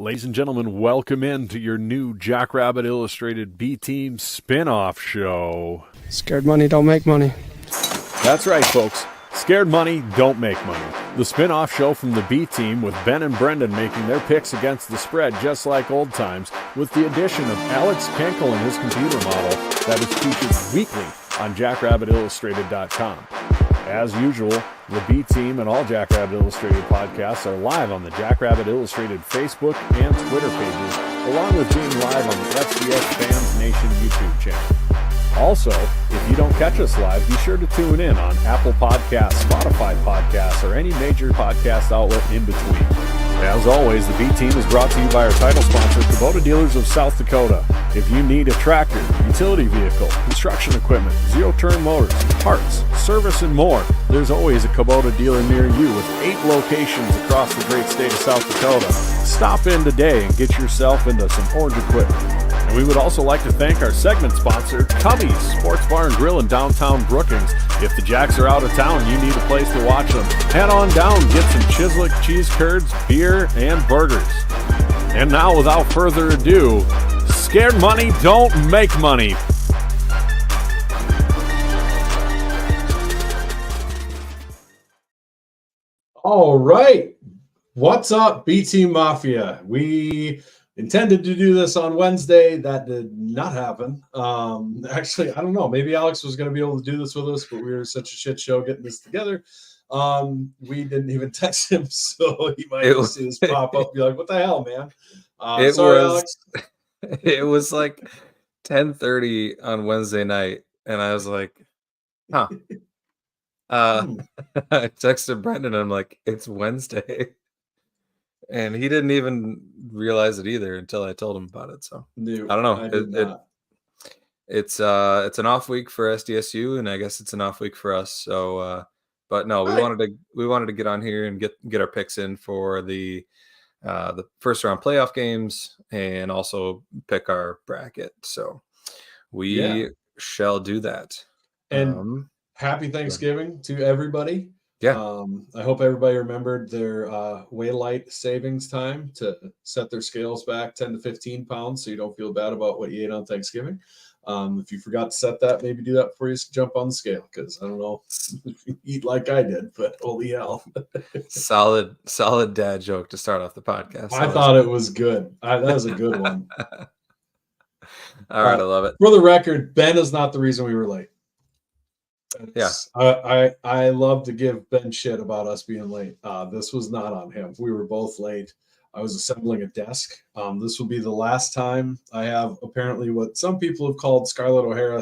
Ladies and gentlemen, welcome in to your new Jackrabbit Illustrated B-Team spin-off show. Scared money don't make money. That's right, folks. Scared money don't make money. The spin-off show from the B-Team with Ben and Brendan making their picks against the spread just like old times, with the addition of Alex Kenkel and his computer model that is featured weekly on JackrabbitIllustrated.com. As usual, the B-Team and all Jackrabbit Illustrated podcasts are live on the Jackrabbit Illustrated Facebook and Twitter pages, along with being live on the FCS Fans Nation YouTube channel. Also, if you don't catch us live, be sure to tune in on Apple Podcasts, Spotify Podcasts, or any major podcast outlet in between. As always, the B-Team is brought to you by our title sponsor, Kubota Dealers of South Dakota. If you need a tractor, utility vehicle, construction equipment, zero-turn motors, parts, service, and more, there's always a Kubota dealer near you with 8 locations across the great state of South Dakota. Stop in today and get yourself into some orange equipment. And we would also like to thank our segment sponsor, Cubby's Sports Bar and Grill in downtown Brookings. If the Jacks are out of town, you need a place to watch them. Head on down, get some Chislick cheese curds, beer, and burgers. And now, without further ado, scared money don't make money. All right. What's up, B-Team Mafia? We intended to do this on Wednesday. That did not happen. Actually, I don't know. Maybe Alex was going to be able to do this with us, but we were such a shit show getting this together. We didn't even text him, so he might see this pop up and be like, what the hell, man? Alex. It was like 10:30 on Wednesday night, and I was like, huh. I texted Brendan, and I'm like, it's Wednesday. And he didn't even realize it either until I told him about it. So I don't know. It's an off week for SDSU, and I guess it's an off week for us. So, but no, we wanted to get on here and get our picks in for the first round playoff games, and also pick our bracket. So we shall do that. And happy Thanksgiving to everybody. Yeah. I hope everybody remembered their Waylight savings time to set their scales back 10 to 15 pounds so you don't feel bad about what you ate on Thanksgiving. If you forgot to set that, maybe do that before you jump on the scale, because I don't know if you eat like I did, but holy hell. Solid dad joke to start off the podcast. I thought it was good. That was a good one. All right, I love it. For the record, Ben is not the reason we were late. Yeah, I love to give Ben shit about us being late. This was not on him. We were both late. I was assembling a desk. This will be the last time I have apparently what some people have called Scarlett O'Hara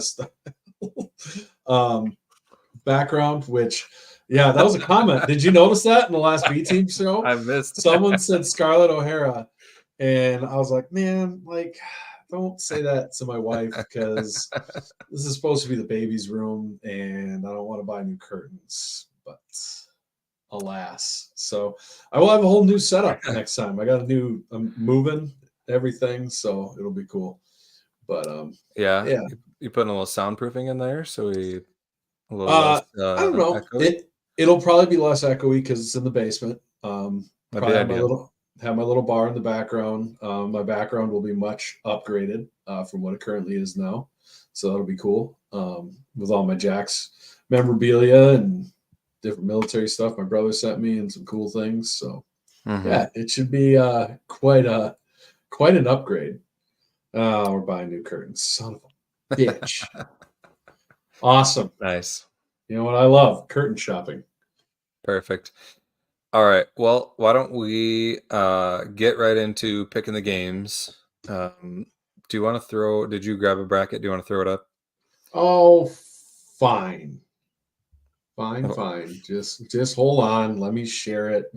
background, which, that was a comment. Did you notice that in the last B-Team show? I missed. Someone said Scarlett O'Hara, and I was like, man, don't say that to my wife, because this is supposed to be the baby's room and I don't want to buy new curtains, but alas. So I will have a whole new setup next time. I'm moving everything, so it'll be cool. But you putting a little soundproofing in there, so I don't know. It'll probably be less echoey because it's in the basement. Probably have my little bar in the background. My background will be much upgraded from what it currently is now. So that'll be cool. With all my Jacks memorabilia and different military stuff my brother sent me and some cool things. So it should be quite an upgrade. We're buying new curtains. Son of a bitch. Awesome. Nice. You know what I love? Curtain shopping. Perfect. All right. Well, why don't we get right into picking the games? Do you want to did you grab a bracket? Do you want to throw it up? Oh, fine. Fine. Just hold on. Let me share it.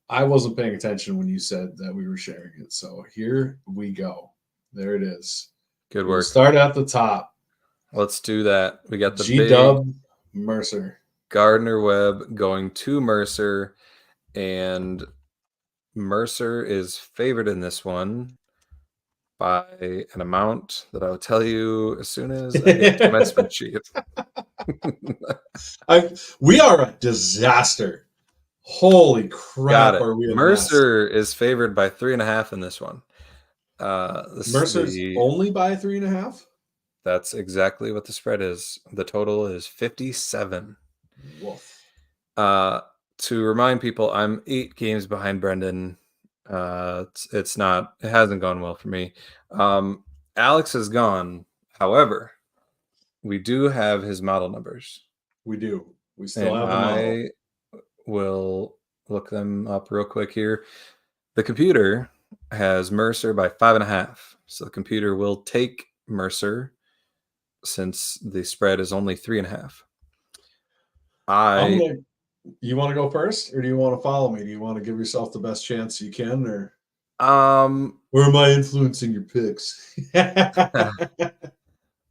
I wasn't paying attention when you said that we were sharing it. So here we go. There it is. Good work. We'll start at the top. Let's do that. We got the G-Dub Mercer. Gardner Webb going to Mercer, and Mercer is favored in this one by an amount that I will tell you as soon as I get to my spreadsheet. We are a disaster Holy crap! Are we Mercer is favored by 3.5 in this one. Mercer's only by 3.5. That's exactly what the spread is. The total is 57. Woof. To remind people, I'm 8 games behind Brendan. It hasn't gone well for me. Alex has gone. However, we do have his model numbers. We do. We still have the model. I will look them up real quick here. The computer has Mercer by 5.5. So the computer will take Mercer since the spread is only 3.5. You want to go first, or do you want to follow me? Do you want to give yourself the best chance you can, or where am I influencing your picks? It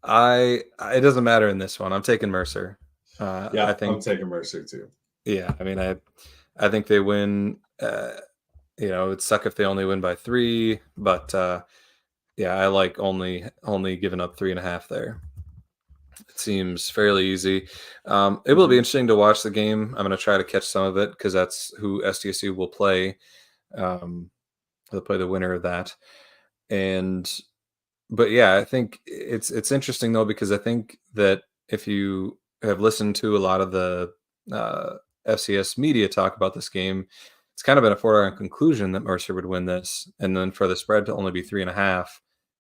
doesn't matter in this one. I'm taking Mercer. Yeah, I'm taking Mercer too. Yeah, I mean, I think they win. It'd suck if they only win by 3, but yeah, I like only giving up 3.5 there. It seems fairly easy. It will be interesting to watch the game. I'm going to try to catch some of it because that's who SDSU will play. They'll play the winner of that. But yeah, I think it's interesting though, because I think that if you have listened to a lot of the FCS media talk about this game, it's kind of been a foregone conclusion that Mercer would win this, and then for the spread to only be 3.5,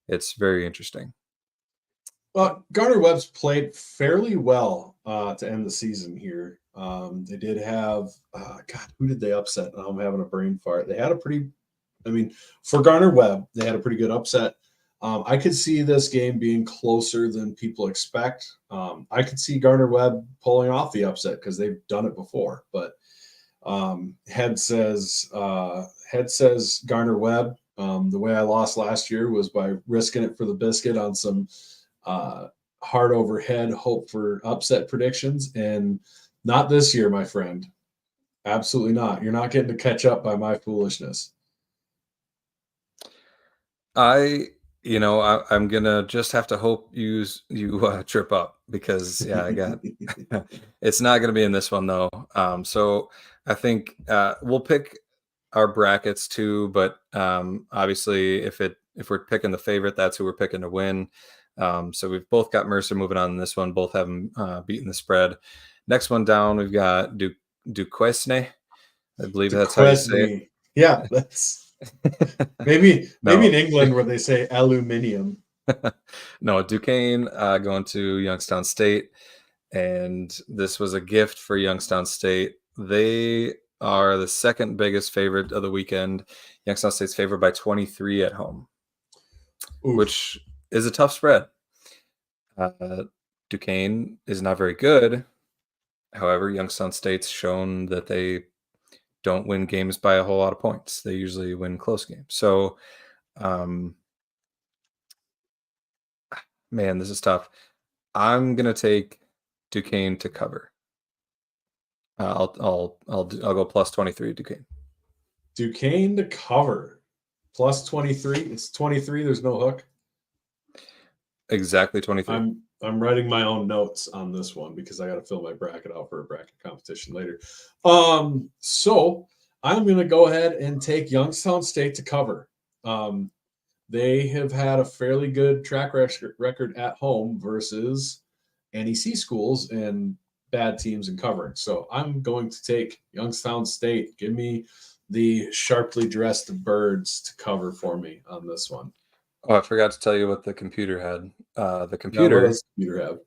it's very interesting. Well, Gardner-Webb's played fairly well to end the season here. They did have, who did they upset? I'm having a brain fart. They had for Gardner-Webb, they had a pretty good upset. I could see this game being closer than people expect. I could see Gardner-Webb pulling off the upset because they've done it before. But head says Gardner-Webb. The way I lost last year was by risking it for the biscuit on some hard overhead hope for upset predictions, and not this year, my friend. Absolutely not. You're not getting to catch up by my foolishness. I'm gonna just have to hope you trip up, because I got it's not gonna be in this one though. So I think we'll pick our brackets too, but obviously if we're picking the favorite, that's who we're picking to win. So we've both got Mercer moving on in this one. Both have them beating the spread. Next one down, we've got Duquesne. I believe that's how you say it. Yeah, that's maybe in England where they say aluminium. No, Duquesne going to Youngstown State, and this was a gift for Youngstown State. They are the second biggest favorite of the weekend. Youngstown State's favored by 23 at home. Oof. Which is a tough spread. Duquesne is not very good. However, Youngstown State's shown that they don't win games by a whole lot of points. They usually win close games. So, man, this is tough. I'm gonna take Duquesne to cover. I'll go plus 23 Duquesne. Duquesne to cover. Plus 23. It's 23. There's no hook. Exactly 23. I'm writing my own notes on this one because I got to fill my bracket out for a bracket competition later. So I'm going to go ahead and take Youngstown State to cover. They have had a fairly good track record at home versus NEC schools and bad teams in covering. So I'm going to take Youngstown State. Give me the sharply dressed birds to cover for me on this one. Oh, I forgot to tell you what the computer had. The computer, what does the computer have?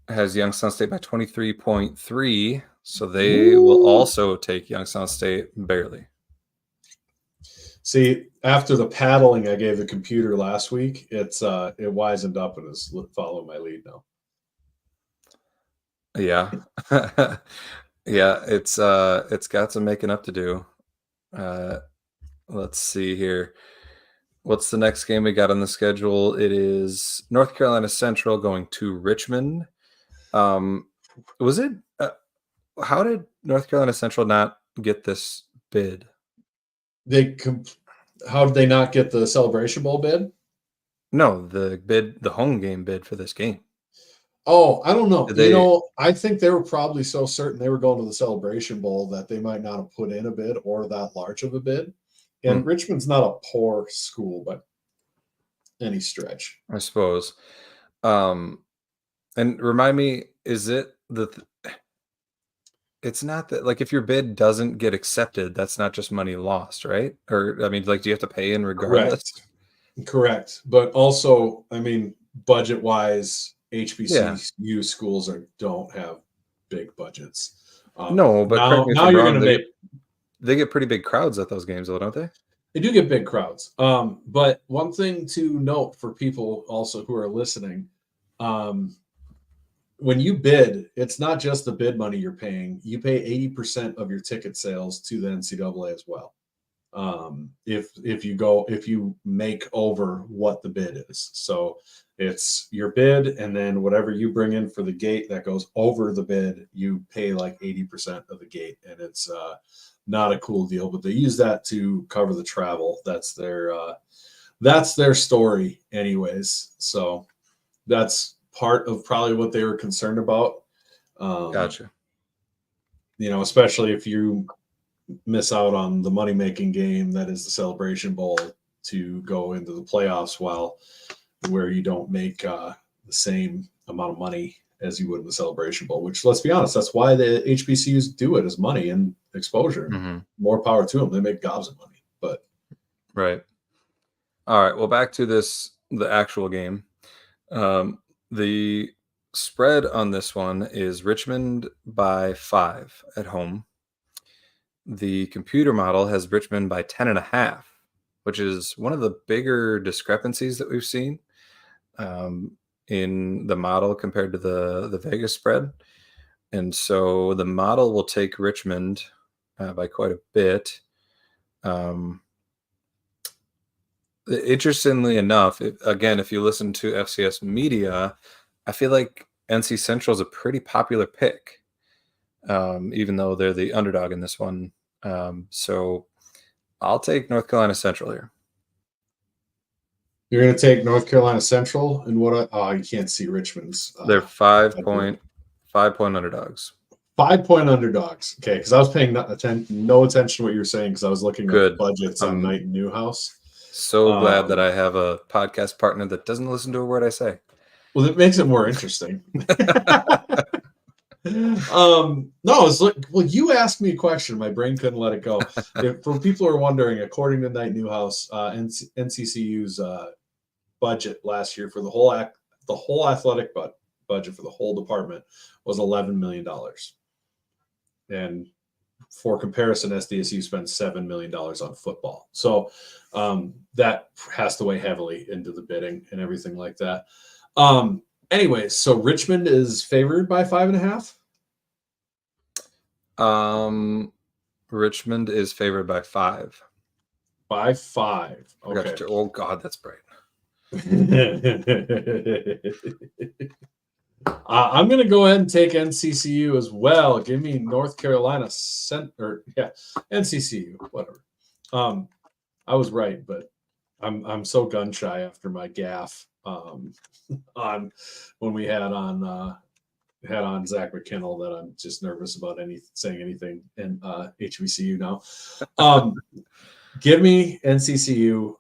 Has Youngstown State by 23.3, so they will also take Youngstown State barely. See, after the paddling I gave the computer last week, it wisened up and is following my lead now. Yeah. Yeah, it's got some making up to do. Let's see here. What's the next game we got on the schedule? It is North Carolina Central going to Richmond. Was it? How did North Carolina Central not get this bid? How did they not get the Celebration Bowl bid? No, the home game bid for this game. Oh, I don't know. I think they were probably so certain they were going to the Celebration Bowl that they might not have put in a bid or that large of a bid. And Richmond's not a poor school by any stretch, I suppose. And remind me, is it it's not that, like, if your bid doesn't get accepted, that's not just money lost, right? Or, I mean, like, do you have to pay in regardless? Correct. But also, I mean, budget-wise, HBCU schools don't have big budgets. No, but correct me if I'm wrong, they get pretty big crowds at those games, though, don't they? They do get big crowds. But one thing to note for people also who are listening, when you bid, it's not just the bid money you're paying. You pay 80% of your ticket sales to the NCAA as well. If you make over what the bid is. So it's your bid, and then whatever you bring in for the gate that goes over the bid, you pay like 80% of the gate, and it's not a cool deal, but they use that to cover the travel. That's their story anyways. So that's part of probably what they were concerned about. Gotcha. Especially if you miss out on the money-making game that is the Celebration Bowl to go into the playoffs, where you don't make the same amount of money as you would in the Celebration Bowl, which, let's be honest, that's why the HBCUs do it, is money and exposure. Mm-hmm. More power to them. They make gobs of money. But right. All right. Well, back to the actual game. The spread on this one is Richmond by 5 at home. The computer model has Richmond by 10.5, which is one of the bigger discrepancies that we've seen in the model compared to the Vegas spread. And so the model will take Richmond by quite a bit. Interestingly enough, if you listen to FCS media, I feel like NC Central is a pretty popular pick, even though they're the underdog in this one. So I'll take North Carolina Central here. You're going to take North Carolina Central, and you can't see Richmond's. They're 5-point underdogs. 5-point underdogs. Okay, because I was paying no attention to what you were saying, because I was looking at budgets on Knight and Newhouse. So glad that I have a podcast partner that doesn't listen to a word I say. Well, it makes it more interesting. No, it's like, well, you asked me a question. My brain couldn't let it go. For people who are wondering, according to Knight Newhouse, NCCU's budget last year for the whole athletic budget for the whole department was $11 million. And for comparison, SDSU spent $7 million on football. So that has to weigh heavily into the bidding and everything like that. Anyways, so Richmond is favored by 5.5? Richmond is favored by 5. By 5. Okay. Oh God, that's bright. I'm going to go ahead and take NCCU as well. Give me North Carolina NCCU, whatever. I was right, but I'm so gun shy after my gaffe on when we had on Zach McKinnell that I'm just nervous about saying anything in HBCU now. Give me NCCU.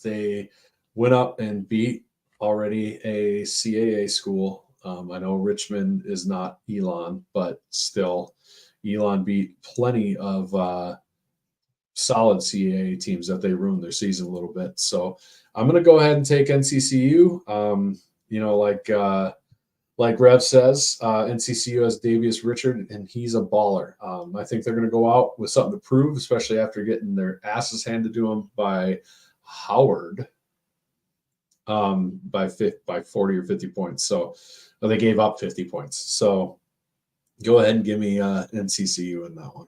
They went up and beat already a CAA school. I know Richmond is not Elon, but still, Elon beat plenty of solid CAA teams that they ruined their season a little bit. So I'm going to go ahead and take NCCU. Like Rev says, NCCU has Davius Richard, and he's a baller. I think they're going to go out with something to prove, especially after getting their asses handed to them by Howard by 40 or 50 points. So they gave up 50 points. So go ahead and give me NCCU in that one.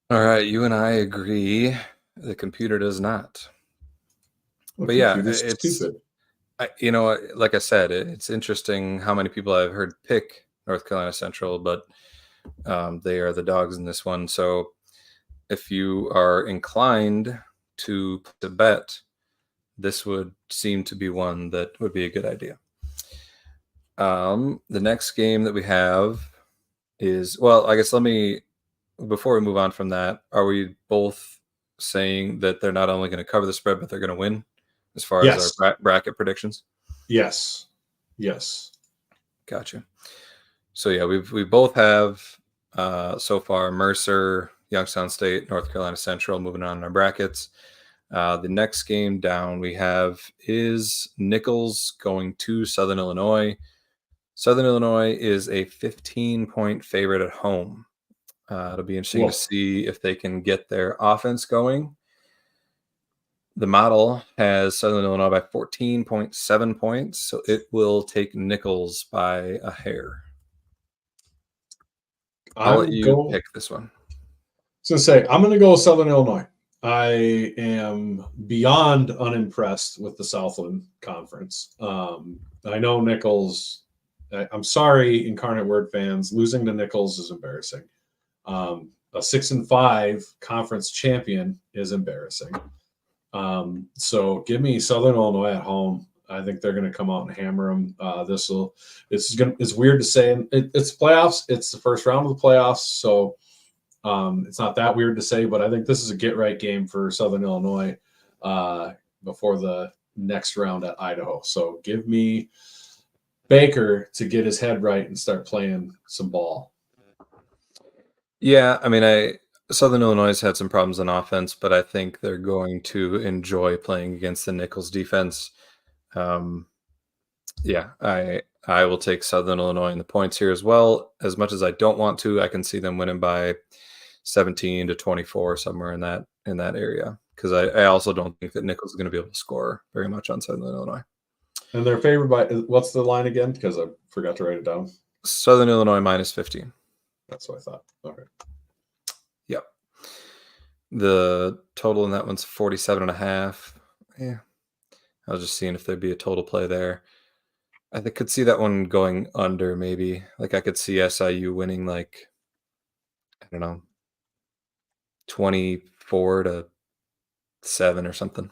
All right, you and I agree. The computer does not. But yeah, it's stupid. Like I said, it's interesting how many people I've heard pick North Carolina Central, but they are the dogs in this one. So if you are inclined to bet, this would seem to be one that would be a good idea. The next game that we have is, well, I guess before we move on from that, are we both saying that they're not only going to cover the spread, but they're going to win as far as our bracket predictions? Yes. Gotcha. So yeah, we both have so far Mercer, Youngstown State, North Carolina Central moving on in our brackets. The next game down we have is Nichols going to Southern Illinois. Southern Illinois is a 15-point favorite at home. It'll be interesting to see if they can get their offense going. The model has Southern Illinois by 14.7 points, so it will take Nichols by a hair. I'll let you pick this one. I was going to say, I'm going to go with Southern Illinois. I am beyond unimpressed with the Southland Conference. I know Nichols. I'm sorry, Incarnate Word fans. Losing to Nichols is embarrassing. A 6-5 conference champion is embarrassing. So give me Southern Illinois at home. I think they're going to come out and hammer them. It's weird to say. It's playoffs. It's the first round of the playoffs. So it's not that weird to say, but I think this is a get right game for Southern Illinois before the next round at Idaho. So give me Baker to get his head right and start playing some ball. Yeah, I mean, Southern Illinois has had some problems on offense, but I think they're going to enjoy playing against the Nichols defense. Yeah, I will take Southern Illinois in the points here as well. As much as I don't want to, I can see them winning by 17 to 24, somewhere in that area. Because I also don't think that Nichols is going to be able to score very much on Southern Illinois. And they're favored by, what's the line again? Because I forgot to write it down. Southern Illinois minus 15. That's what I thought. Okay. Yep. The total in that one's 47.5. Yeah. I was just seeing if there'd be a total play there. I could see that one going under, maybe. Like, I could see SIU winning, like, I don't know, 24-7 or something.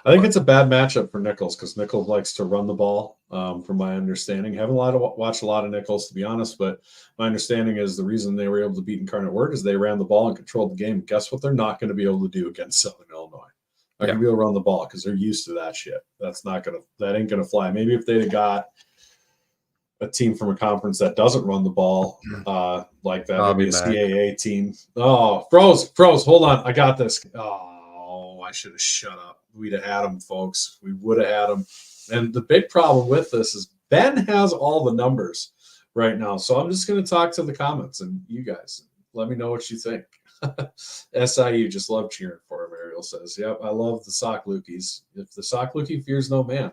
I think it's a bad matchup for Nichols because Nichols likes to run the ball, from my understanding. Haven't watched a lot of Nichols, to be honest, but my understanding is the reason they were able to beat Incarnate Word is they ran the ball and controlled the game. Guess what they're not going to be able to do against Southern Illinois? They're going to be able to run the ball because they're used to that shit. That ain't going to fly. Maybe if they'd have got a team from a conference that doesn't run the ball like that, maybe a CAA team. Oh, froze. Hold on. I got this. Oh, I should have shut up. We'd have had them, folks. We would have had them. And the big problem with this is Ben has all the numbers right now. So I'm just going to talk to the comments and you guys. Let me know what you think. SIU, just love cheering for him, Ariel says. Yep, I love the Sock Lukey's. If the Sock Lukey fears no man.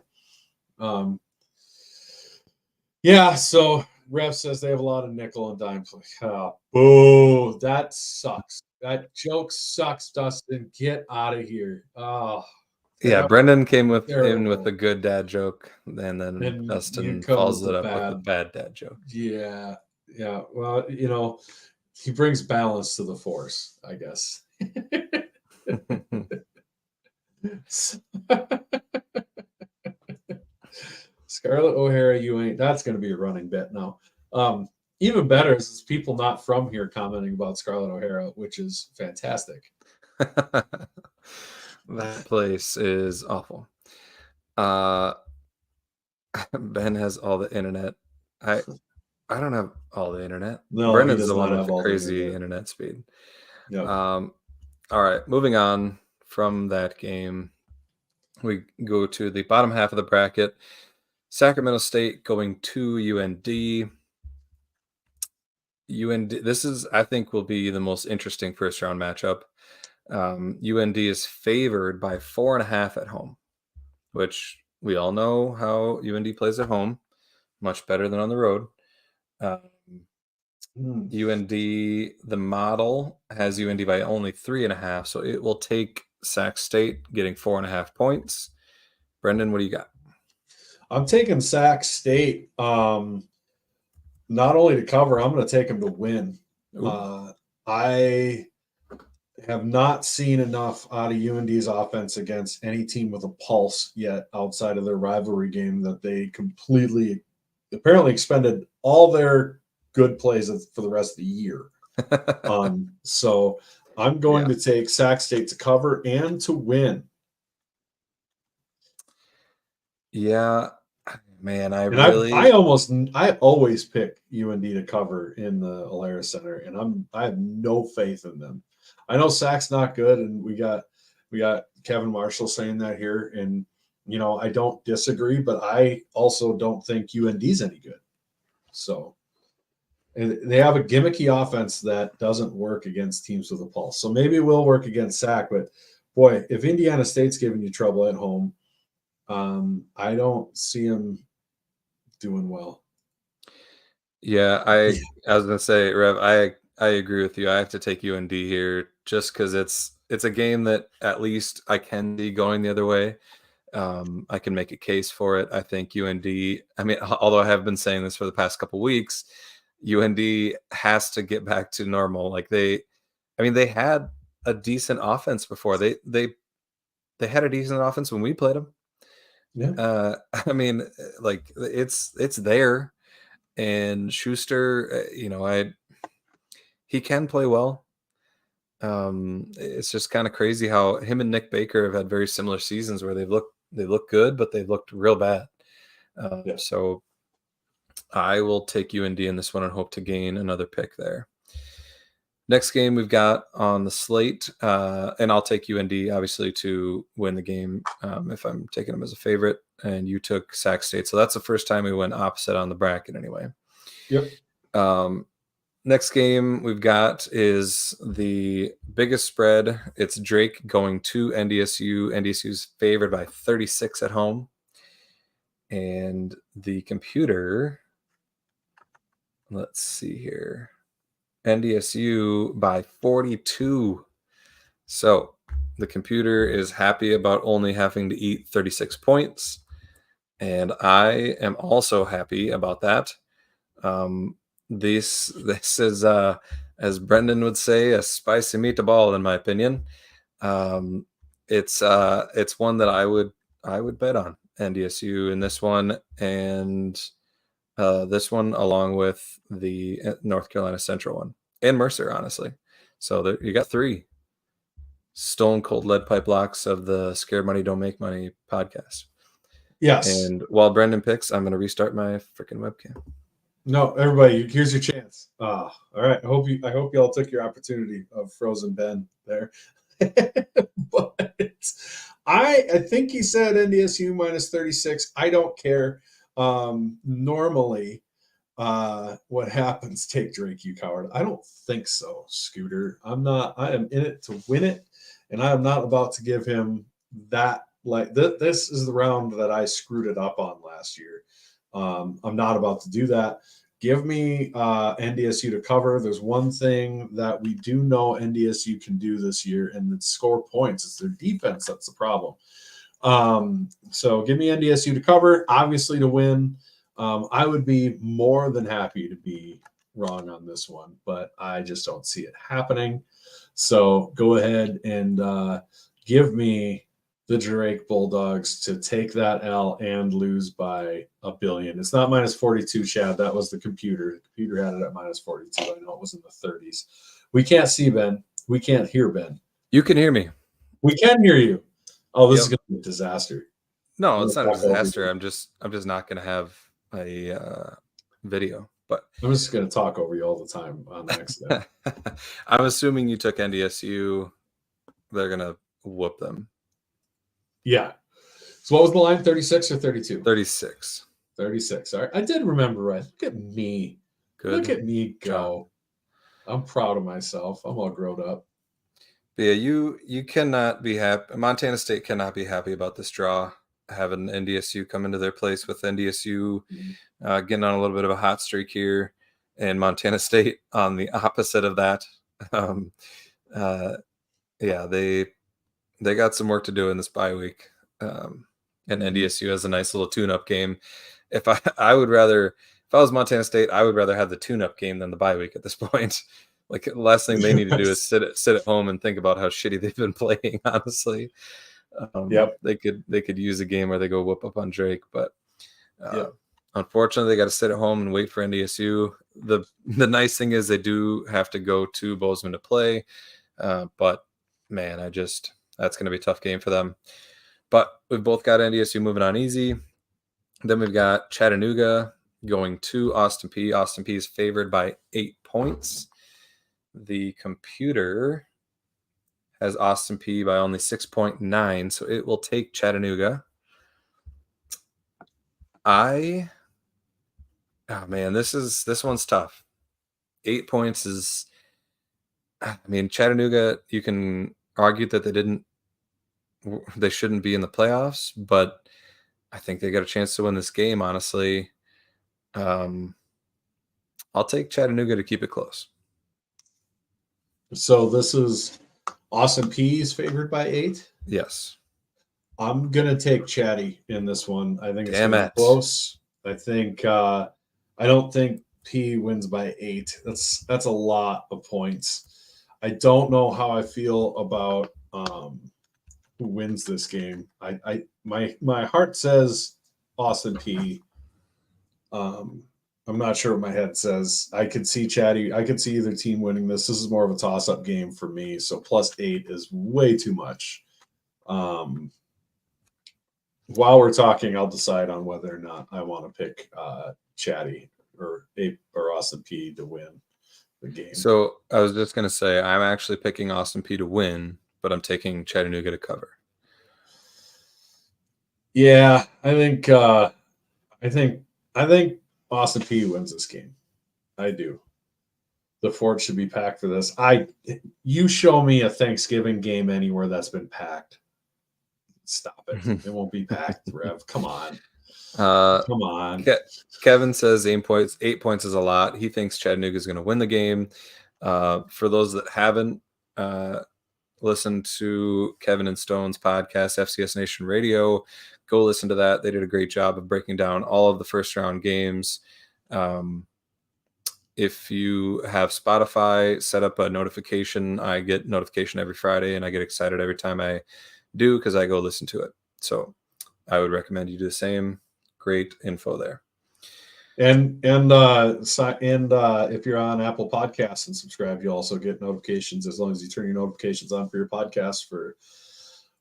Yeah, so Ref says they have a lot of nickel and dime play. Oh, boo. That sucks. That joke sucks, Dustin. Get out of here. Oh. Yeah, Brendan came in with a good dad joke, and then Dustin follows it up with a bad dad joke. Yeah. Well, he brings balance to the force, I guess. Scarlett O'Hara, you ain't. That's going to be a running bet now. Even better is people not from here commenting about Scarlett O'Hara, which is fantastic. That place is awful. Ben has all the internet. I don't have all the internet. No, Brendan's the one with the crazy internet speed. Yep. All right, moving on from that game, we go to the bottom half of the bracket. Sacramento State going to UND. This is, I think, will be the most interesting first round matchup. UND is favored by 4.5 at home, which we all know how UND plays at home, much better than on the road. UND, the model has UND by only 3.5, so it will take Sac State getting 4.5 points. Brendan, what do you got? I'm taking Sac State not only to cover, I'm going to take them to win. I have not seen enough out of UND's offense against any team with a pulse yet outside of their rivalry game that they completely apparently expended all their good plays for the rest of the year. So I'm going to take Sac State to cover and to win. Yeah, man, I always pick UND to cover in the Alara Center, and I have no faith in them. I know Sac's not good, and we got Kevin Marshall saying that here, and I don't disagree, but I also don't think UND's any good. So, and they have a gimmicky offense that doesn't work against teams with a pulse. So maybe it will work against Sac, but boy, if Indiana State's giving you trouble at home, I don't see them doing well. Yeah, I was gonna say, Rev, I agree with you. I have to take UND here just because it's a game that at least I can be going the other way. I can make a case for it. I think UND. I mean, although I have been saying this for the past couple weeks, UND has to get back to normal. Like they had a decent offense before. They had a decent offense when we played them. Yeah. I mean, like it's there, and Schuster, he can play well. It's just kind of crazy how him and Nick Baker have had very similar seasons where they look good, but they've looked real bad. So I will take UND in this one and hope to gain another pick there. Next game we've got on the slate, and I'll take UND obviously to win the game if I'm taking them as a favorite, and you took Sac State. So that's the first time we went opposite on the bracket anyway. Yep. Next game we've got is the biggest spread. It's Drake going to NDSU. NDSU's favored by 36 at home. And the computer, let's see here, NDSU by 42. So the computer is happy about only having to eat 36 points. And I am also happy about that. This is, as Brendan would say, a spicy meatball in my opinion. It's one that I would bet on NDSU in this one, and this one along with the North Carolina Central one and Mercer, honestly. So there, you got 3 stone cold lead pipe locks of the Scared Money Don't Make Money podcast. Yes. And while Brendan picks, I'm going to restart my freaking webcam. No, everybody, here's your chance. All right. I hope you all took your opportunity of Frozen Ben there. But I think he said NDSU minus 36. I don't care. Normally, what happens? Take Drake, you coward. I don't think so, Scooter. I am in it to win it, and I am not about to give him that. Like this is the round that I screwed it up on last year. I'm not about to do that. Give me NDSU to cover. There's one thing that we do know NDSU can do this year, and it's score points. It's their defense that's the problem. So give me NDSU to cover, obviously to win. I would be more than happy to be wrong on this one, but I just don't see it happening. So go ahead and give me the Drake Bulldogs to take that L and lose by $1 billion. It's not minus 42, Chad. That was the computer. The computer had it at minus 42. I know it was in the 30s. We can't see Ben. We can't hear Ben. You can hear me. We can hear you. Oh, this is going to be a disaster. No, it's not a disaster. I'm just not going to have a video. But I'm just going to talk over you all the time on the next day. I'm assuming you took NDSU. They're going to whoop them. Yeah. So what was the line, 36 or 32? 36. 36. All right. I did remember right. Look at me. Good. Look at me go. I'm proud of myself. I'm all grown up. But yeah, you cannot be happy. Montana State cannot be happy about this draw, having NDSU come into their place with NDSU getting on a little bit of a hot streak here, and Montana State on the opposite of that. Yeah, they got some work to do in this bye week. And NDSU has a nice little tune-up game. If I was Montana State, I would rather have the tune-up game than the bye week at this point. Like the last thing they need to do is sit at home and think about how shitty they've been playing. Honestly, yep. They could use a game where they go whoop up on Drake, but unfortunately, they got to sit at home and wait for NDSU. The nice thing is they do have to go to Bozeman to play, but man, that's going to be a tough game for them. But we've both got NDSU moving on easy. Then we've got Chattanooga going to Austin Peay. Austin Peay is favored by 8 points. The computer has Austin Peay by only 6.9, so it will take Chattanooga. Oh man, this one's tough. 8 points is, I mean, Chattanooga, you can argue that they shouldn't be in the playoffs, but I think they got a chance to win this game, honestly. I'll take Chattanooga to keep it close. So this is Austin Peay's favored by 8? Yes. I'm going to take Chatty in this one. I think it's going to be close. I don't think P wins by 8. That's a lot of points. I don't know how I feel about who wins this game. My heart says Austin Peay. I'm not sure what my head says. I could see Chatty. I could see either team winning this. This is more of a toss-up game for me. So +8 is way too much. While we're talking, I'll decide on whether or not I want to pick Chatty or Austin Peay to win the game. So I was just going to say I'm actually picking Austin Peay to win, but I'm taking Chattanooga to cover. Yeah, I think Austin Peay wins this game. I do. The fort should be packed for this. You show me a Thanksgiving game anywhere that's been packed. Stop it. It won't be packed, Rev. Come on. Come on. Kevin says 8 points. 8 points is a lot. He thinks Chattanooga is going to win the game. For those that haven't listened to Kevin and Stone's podcast, FCS Nation Radio, go listen to that. They did a great job of breaking down all of the first round games. If you have Spotify, set up a notification. I get notification every Friday, and I get excited every time I do because I go listen to it. So I would recommend you do the same. Great info there. And if you're on Apple Podcasts and subscribe, you also get notifications as long as you turn your notifications on for your podcast for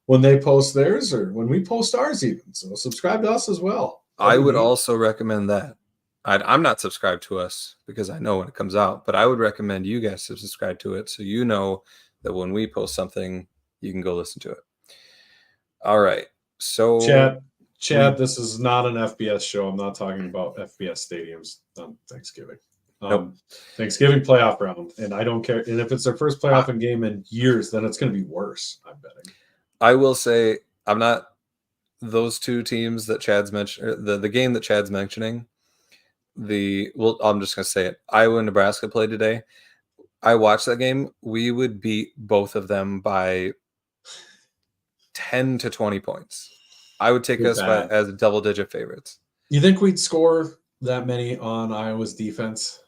when they post theirs or when we post ours even. So subscribe to us as well. I would also recommend that. I'm not subscribed to us because I know when it comes out, but I would recommend you guys to subscribe to it so you know that when we post something, you can go listen to it. All right. So Chad, this is not an FBS show. I'm not talking about FBS stadiums on Thanksgiving. Nope. Thanksgiving playoff round, and I don't care. And if it's their first playoff game in years, then it's going to be worse, I'm betting. I will say I'm not those two teams that Chad's mentioned, the game that Chad's mentioning. I'm just going to say it. Iowa and Nebraska played today. I watched that game. We would beat both of them by 10 to 20 points. I would take us as double-digit favorites. You think we'd score that many on Iowa's defense?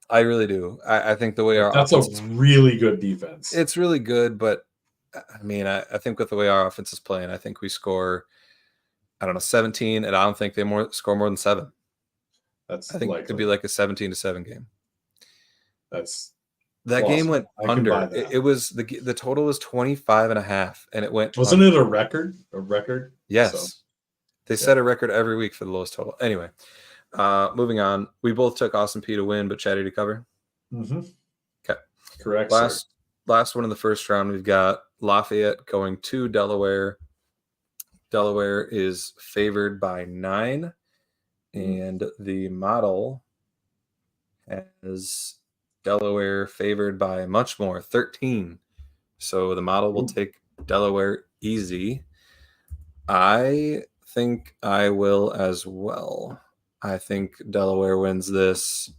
I really do. I think the way that's a really good defense. It's really good, but I mean, I think with the way our offense is playing, I think we score, 17, and I don't think they score more than 7. I think it could be like a 17-7 game. That game went under. It was the total was 25.5, and it went. Wasn't it a record? A record? Yes, they set a record every week for the lowest total. Anyway, moving on. We both took Austin Peay to win, but Chatty to cover. Mm-hmm. Okay, correct. Last one in the first round. We've got Lafayette going to Delaware. Delaware is favored by 9, and the model has Delaware favored by much more, 13. So the model will take Delaware easy. I think I will as well. I think Delaware wins this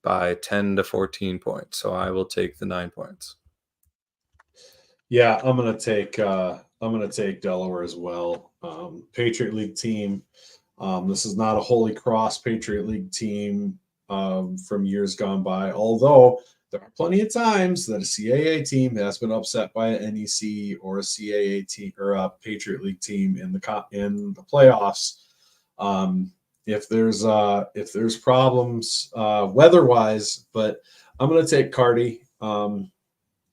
by 10 to 14 points. So I will take the 9 points. Yeah, I'm gonna take Delaware as well. Patriot League team. This is not a Holy Cross Patriot League team from years gone by, although there are plenty of times that a CAA team has been upset by an NEC or a CAA team or a Patriot League team in the playoffs. if there's problems weather-wise, but I'm going to take Cardi.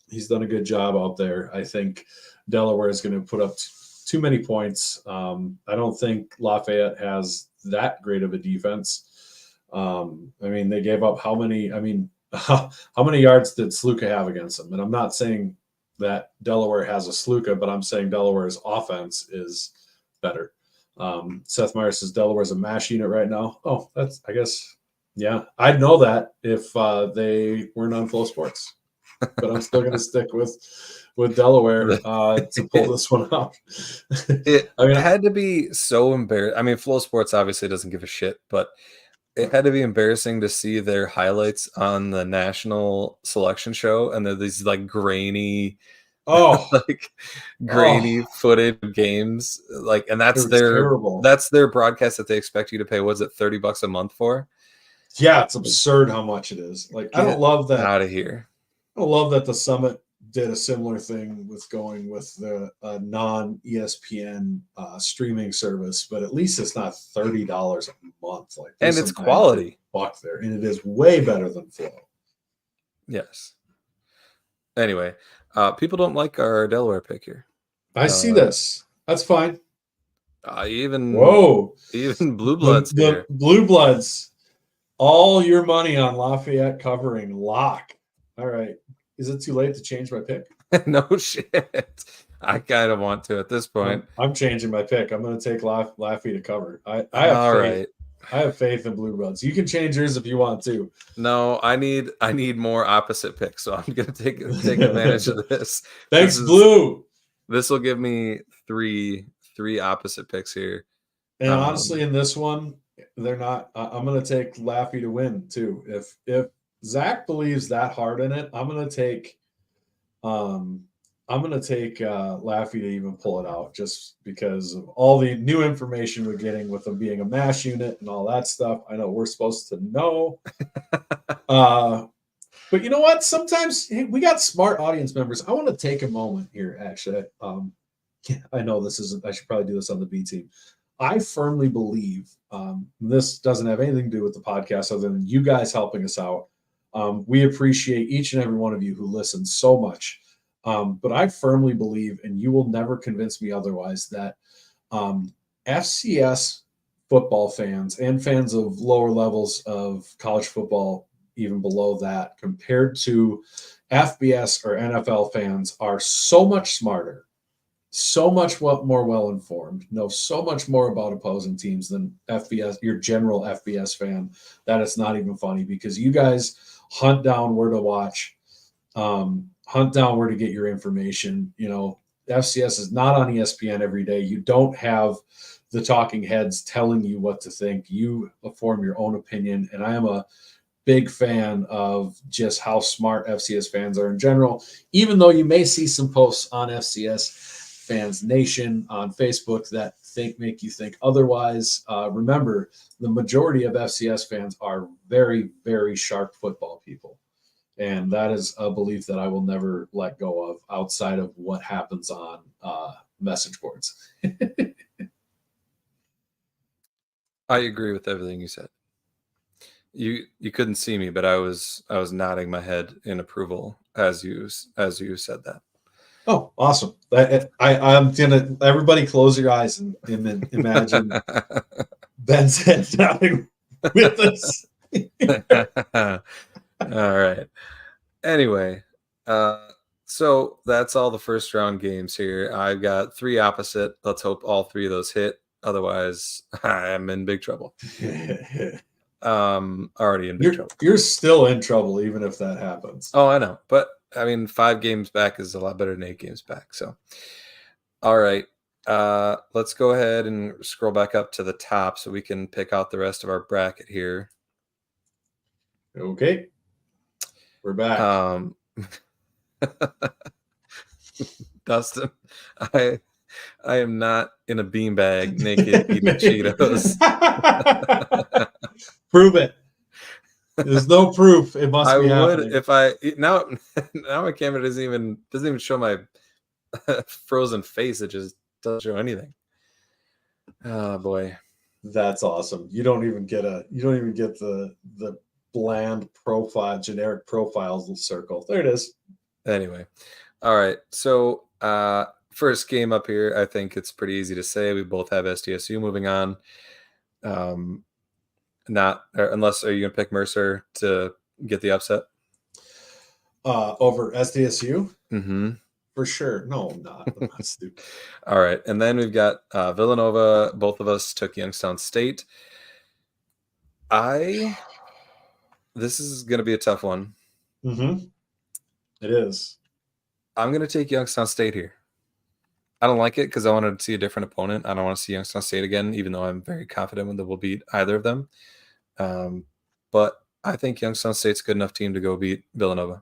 He's done a good job out there. I think Delaware is going to put up too many points. I don't think Lafayette has that great of a defense. They gave up how many? How many yards did Sluka have against them? And I'm not saying that Delaware has a Sluka, but I'm saying Delaware's offense is better. Seth Meyer says Delaware's a mash unit right now. Oh, I guess, yeah. I'd know that if they weren't on Flow Sports. But I'm still going to stick with Delaware to pull this one out. It had to be so embarrassing. Flow Sports obviously doesn't give a shit, but it had to be embarrassing to see their highlights on the national selection show, and they're these grainy, footage of games, and that's their broadcast that they expect you to pay. Was it $30 a month for? Yeah, it's absurd how much it is. I don't love that. Out of here. I love that the Summit did a similar thing with going with the non-ESPN streaming service, but at least it's not $30 a month. And it's quality. Buck there, and it is way better than Flow. Yes. Anyway, people don't like our Delaware pick here. I see this. That's fine. Even Blue Bloods here. Blue Bloods. All your money on Lafayette covering lock. All right. Is it too late to change my pick? No shit. I kind of want to at this point. I'm changing my pick. I'm going to take Laffy to cover. I have faith. Right. I have faith in Blue Bloods. You can change yours if you want to. No, I need more opposite picks, so I'm going to take advantage of this. Thanks, Blue. This will give me three opposite picks here. And honestly, in this one, they're not. I'm going to take Laffy to win too. If Zach believes that hard in it, I'm going to take Laffy to even pull it out, just because of all the new information we're getting with them being a mash unit and all that stuff. I know we're supposed to know, but you know what? Sometimes we got smart audience members. I want to take a moment here. Actually, I know this isn't. I should probably do this on the B team. I firmly believe this doesn't have anything to do with the podcast other than you guys helping us out. We appreciate each and every one of you who listen so much. But I firmly believe, and you will never convince me otherwise, that FCS football fans and fans of lower levels of college football, even below that, compared to FBS or NFL fans, are so much smarter, so much more well-informed, know so much more about opposing teams than FBS, your general FBS fan, that it's not even funny, because you guys hunt down where to watch, hunt down where to get your information. FCS is not on ESPN every day. You don't have the talking heads telling you what to think. You form your own opinion, and I am a big fan of just how smart FCS fans are in general, even though you may see some posts on FCS Fans Nation on Facebook that make you think otherwise. Remember, the majority of FCS fans are very, very sharp football people. And that is a belief that I will never let go of outside of what happens on message boards. I agree with everything you said. You couldn't see me, but I was nodding my head in approval as you said that. Oh, awesome! I'm gonna everybody close your eyes and imagine Ben's head nodding with us. All right. Anyway, so that's all the first round games here. I've got 3 opposite. Let's hope all 3 of those hit. Otherwise, I'm in big trouble. Already in big trouble. You're still in trouble, even if that happens. Oh, I know. But 5 games back is a lot better than 8 games back. So, all right. Let's go ahead and scroll back up to the top so we can pick out the rest of our bracket here. Okay. We're back. Dustin, I am not in a beanbag naked eating Cheetos. Prove it. There's no proof. It must be happening. If I now my camera doesn't even show my frozen face. It just doesn't show anything. Oh boy. That's awesome. You don't even get the bland profile, generic profiles circle. There it is. Anyway, all right. So first game up here, I think it's pretty easy to say we both have SDSU moving on. Unless are you gonna pick Mercer to get the upset? Over SDSU? Mm-hmm. For sure. No, I'm not. I'm not stupid. All right. And then we've got Villanova. Both of us took Youngstown State. This is going to be a tough one. Mm-hmm. It is. I'm going to take Youngstown State here. I don't like it because I wanted to see a different opponent. I don't want to see Youngstown State again, even though I'm very confident that we'll beat either of them. But I think Youngstown State's a good enough team to go beat Villanova.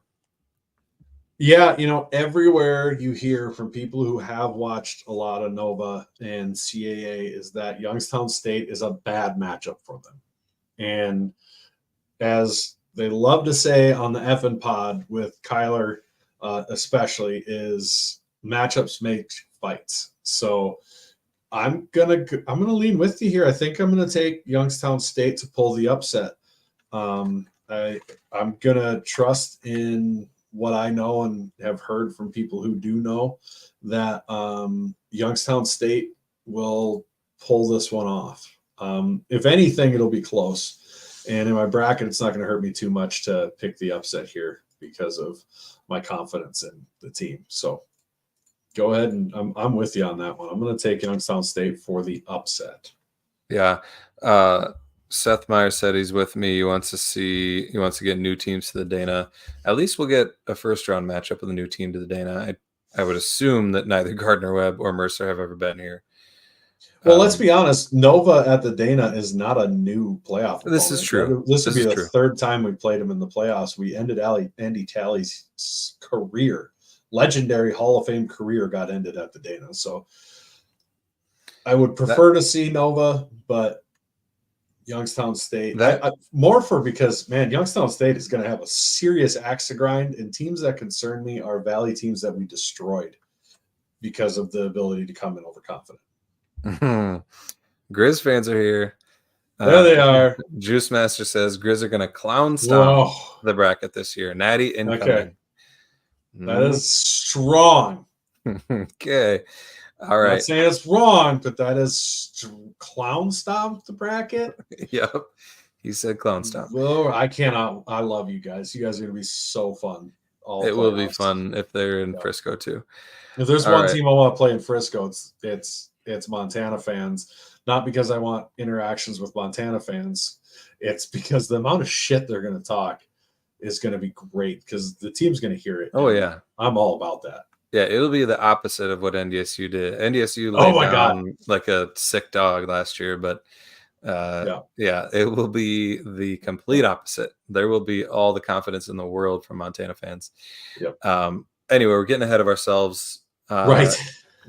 Yeah, everywhere you hear from people who have watched a lot of Nova and CAA is that Youngstown State is a bad matchup for them. And as they love to say on the effing pod with Kyler, especially, is matchups make fights. So I'm gonna lean with you here. I think I'm gonna take Youngstown State to pull the upset. I'm gonna trust in what I know and have heard from people who do know that Youngstown State will pull this one off. If anything, it'll be close. And in my bracket, it's not going to hurt me too much to pick the upset here because of my confidence in the team. So go ahead, and I'm with you on that one. I'm going to take Youngstown State for the upset. Yeah. Seth Meyer said he's with me. He wants to get new teams to the Dana. At least we'll get a first round matchup with a new team to the Dana. I would assume that neither Gardner Webb or Mercer have ever been here. Well, let's be honest. Nova at the Dana is not a new playoff opponent. This is true. This would be the third time we played him in the playoffs. We ended Andy Talley's career, legendary Hall of Fame career, got ended at the Dana. So I would prefer to see Nova, but Youngstown State, because Youngstown State is going to have a serious axe to grind, and teams that concern me are Valley teams that we destroyed because of the ability to come in overconfident. Grizz fans are here. There they are. Juice Master says Grizz are going to clown stomp the bracket this year. Natty incoming. Okay. That is strong. Okay. All right. I'm not saying it's wrong, but that is clown stomp the bracket. Yep. He said clown stomp. Well, I cannot. I love you guys. You guys are going to be so fun. It will be fun if they're in Frisco too. If there's one team I want to play in Frisco, it's Montana fans. Not because I want interactions with Montana fans. It's because the amount of shit they're going to talk is going to be great because the team's going to hear it. Oh, yeah. I'm all about that. Yeah, it'll be the opposite of what NDSU did. NDSU laid down like a sick dog last year, but it will be the complete opposite. There will be all the confidence in the world from Montana fans. Yep. Anyway, we're getting ahead of ourselves. Right.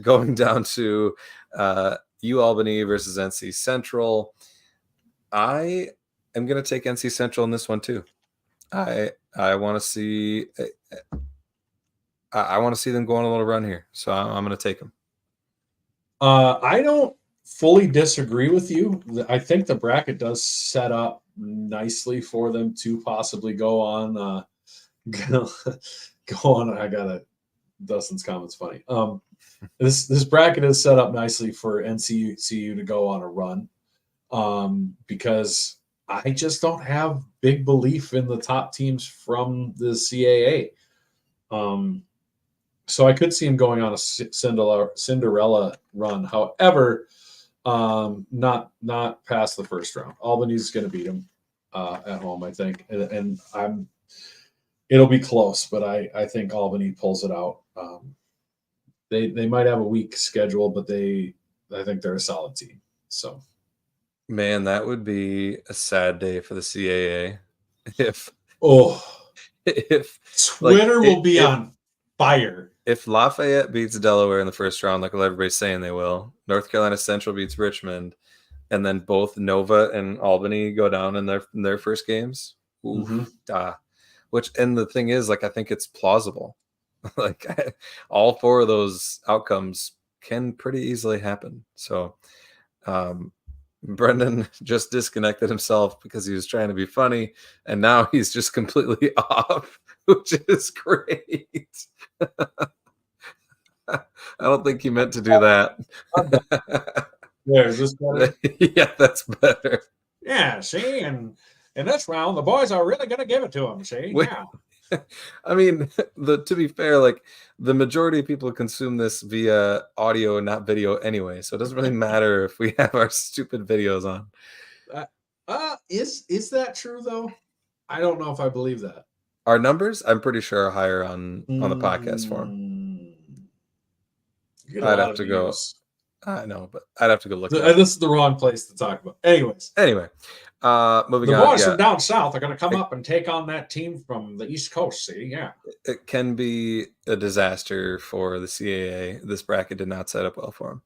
Going down to UAlbany versus NC Central. I am going to take NC Central in this one too. I want to see them go on a little run here, so I'm going to take them. I don't fully disagree with you. I think the bracket does set up nicely for them to possibly go on. I got Dustin's comments funny. This bracket is set up nicely for NCU to go on a run, because I just don't have big belief in the top teams from the CAA. So I could see him going on a Cinderella run. However, not past the first round. Albany's going to beat him at home, I think, and it'll be close, but I think Albany pulls it out. They might have a weak schedule, but I think they're a solid team. So, man, that would be a sad day for the CAA if Twitter will be on fire. If Lafayette beats Delaware in the first round, like everybody's saying they will, North Carolina Central beats Richmond, and then both Nova and Albany go down in their first games. And the thing is, I think it's plausible. All four of those outcomes can pretty easily happen. So, Brendan just disconnected himself because he was trying to be funny, and now he's just completely off, which is great. I don't think he meant to do that. There, is this better? Yeah, that's better. Yeah, see, and in this round, the boys are really going to give it to him. See, yeah. I mean, to be fair, like the majority of people consume this via audio and not video anyway, so it doesn't really matter if we have our stupid videos on. Is that true though? I don't know if I believe that. Our numbers, I'm pretty sure, are higher on the podcast form. I'd have to go. I know, but I'd have to go look. This is the wrong place to talk about. Anyway, moving on. The boys from down south are going to come up and take on that team from the East Coast. See, yeah, it can be a disaster for the CAA. This bracket did not set up well for them.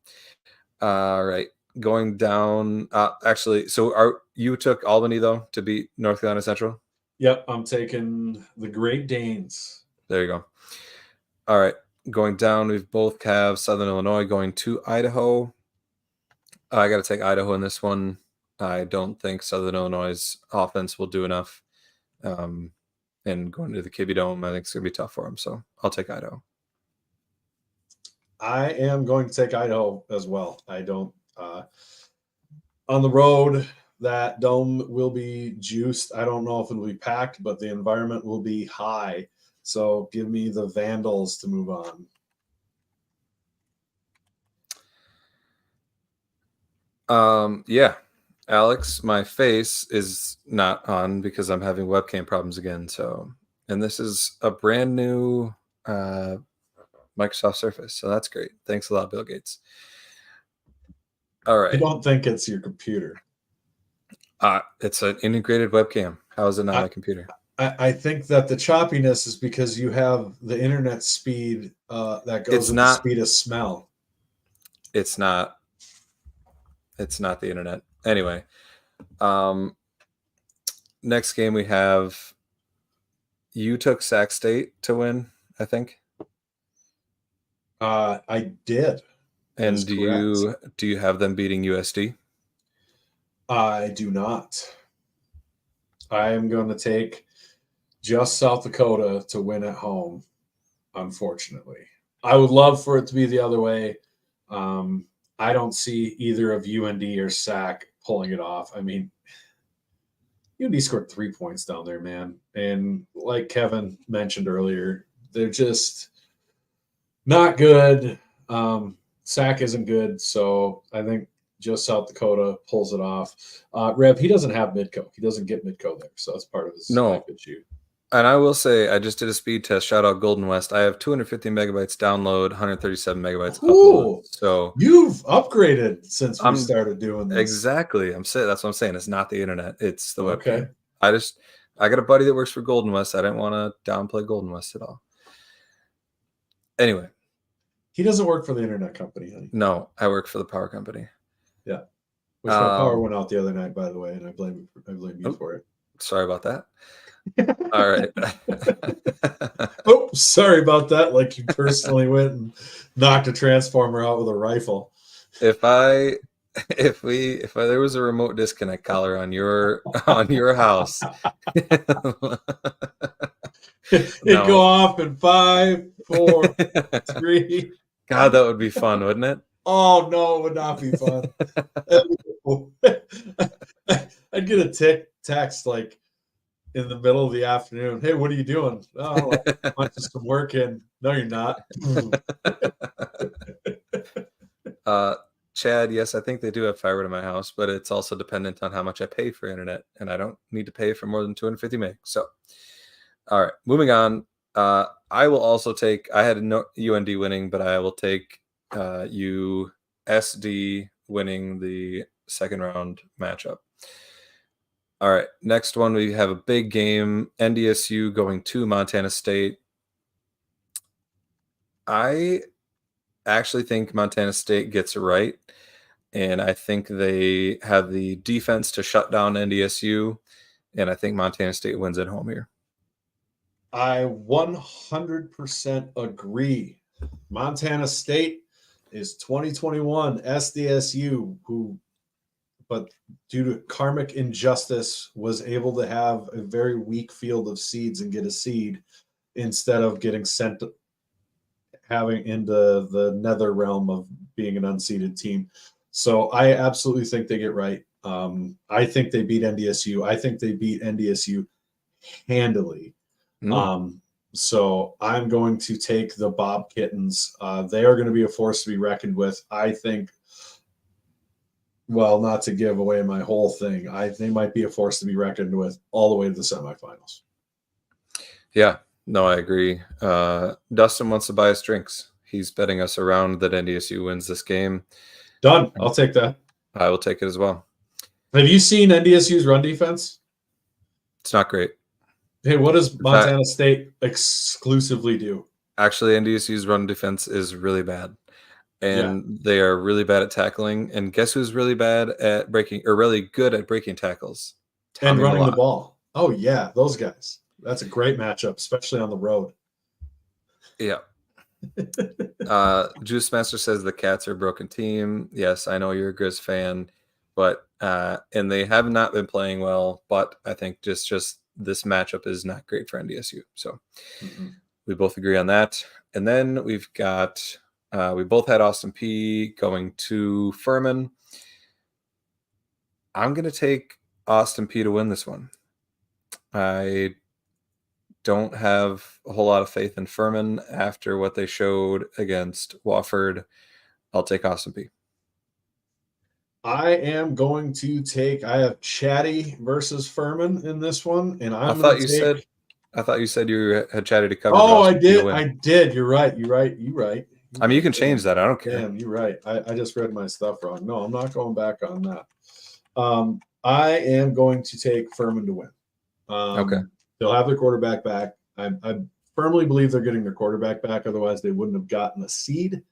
All right, going down. Actually, so you took Albany though to beat North Carolina Central? Yep, I'm taking the Great Danes. There you go. All right. Going down, we've both have Southern Illinois going to Idaho. I got to take Idaho in this one. I don't think Southern Illinois' offense will do enough. And going to the Kibbe Dome, I think it's going to be tough for them. So I'll take Idaho. I am going to take Idaho as well. I don't. On the road, that dome will be juiced. I don't know if it'll be packed, but the environment will be high. So give me the Vandals to move on. Yeah, Alex, my face is not on because I'm having webcam problems again. So, and this is a brand new Microsoft Surface. So that's great. Thanks a lot, Bill Gates. All right. I don't think it's your computer. It's an integrated webcam. How is it not my computer? I think that the choppiness is because you have the internet speed that goes with the speed of smell. It's not the internet. Anyway, next game we have. You took Sac State to win, I think. I did. And do you have them beating USD? I do not. I am going to take just South Dakota to win at home, unfortunately. I would love for it to be the other way. I don't see either of UND or SAC pulling it off. I mean, UND scored 3 points down there, man. And like Kevin mentioned earlier, they're just not good. SAC isn't good, so I think just South Dakota pulls it off. Rev, he doesn't have Midco. He doesn't get Midco there, so that's part of his issue. And I will say, I just did a speed test. Shout out Golden West. I have 250 megabytes download, 137 megabytes upload. So you've upgraded since we started doing this. Exactly. That's what I'm saying. It's not the internet. It's the webcam. I got a buddy that works for Golden West. I didn't want to downplay Golden West at all. Anyway. He doesn't work for the internet company, honey. No, I work for the power company. Yeah. Which my power went out the other night, by the way, and I blame you for it. Sorry about that. All right. Oh, sorry about that. Like you personally went and knocked a transformer out with a rifle. If there was a remote disconnect collar on your house, it'd go off in 5, 4, 3. God, that would be fun, wouldn't it? Oh no, it would not be fun. I'd get a text like in the middle of the afternoon. Hey, what are you doing? Oh, I'm punching some work in. No, you're not. Chad, yes, I think they do have fiber to my house, but it's also dependent on how much I pay for internet, and I don't need to pay for more than 250 meg. So, all right, moving on. I will also take. I had UND winning, but I will take USD winning the second round matchup. All right, next one, we have a big game, NDSU going to Montana State. I actually think Montana State gets it right, and I think they have the defense to shut down NDSU, and I think Montana State wins at home here. I 100% agree. Montana State is 2021 SDSU, who but due to karmic injustice, was able to have a very weak field of seeds and get a seed instead of getting sent having into the nether realm of being an unseeded team. So I absolutely think they get right. I think they beat NDSU. I think they beat NDSU handily. So I'm going to take the Bob Kittens. They are going to be a force to be reckoned with. I think, well, not to give away my whole thing, they might be a force to be reckoned with all the way to the semifinals. Yeah, no, I agree. Dustin wants to buy us drinks. He's betting us around that NDSU wins this game. Done. I'll take that. I will take it as well. Have you seen NDSU's run defense? It's not great. Hey, what does Montana State exclusively do? Actually, NDSU's run defense is really bad. And they are really bad at tackling. And guess who's really bad at breaking, or really good at breaking tackles? And running the ball. Oh, yeah, those guys. That's a great matchup, especially on the road. Yeah. Juice Master says the Cats are a broken team. Yes, I know you're a Grizz fan, but and they have not been playing well. But I think just this matchup is not great for NDSU. So we both agree on that. And then we've got we both had Austin Peay going to Furman. I'm going to take Austin Peay to win this one. I don't have a whole lot of faith in Furman after what they showed against Wofford. I'll take Austin Peay. I am going to take. I have Chatty versus Furman in this one, and I thought you said you had Chatty to cover. Oh, I did. I did. You're right. I mean, you can change that. I don't care. Damn, you're right. I just read my stuff wrong. No, I'm not going back on that. I am going to take Furman to win. Okay. They'll have their quarterback back. I firmly believe they're getting their quarterback back. Otherwise, they wouldn't have gotten a seed.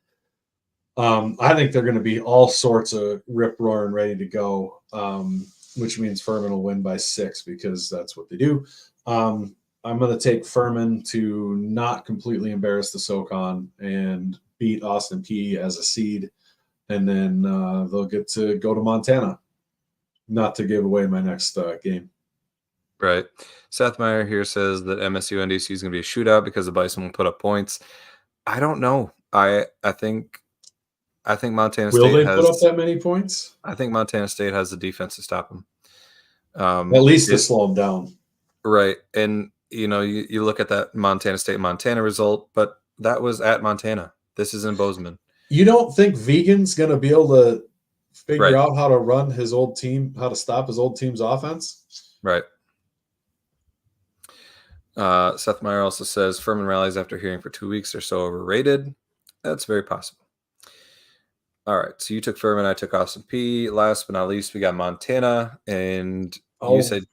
I think they're going to be all sorts of rip-roaring ready to go, which means Furman will win by 6 because that's what they do. I'm going to take Furman to not completely embarrass the SoCon and beat Austin Peay as a seed, and then they'll get to go to Montana. Not to give away my next game. Right. Seth Meyer here says that MSU NDC is going to be a shootout because the Bison will put up points. I don't know. I think Montana State will they put up that many points? I think Montana State has the defense to stop them. At least to slow them down. Right. And, you look at that Montana State-Montana result, but that was at Montana. This is in Bozeman. You don't think Vegan's going to be able to figure out how to run his old team, how to stop his old team's offense? Right. Seth Meyer also says Furman rallies after hearing for 2 weeks or so overrated. That's very possible. All right. So you took Furman, I took Austin Peay. Last but not least, we got Montana. And you said,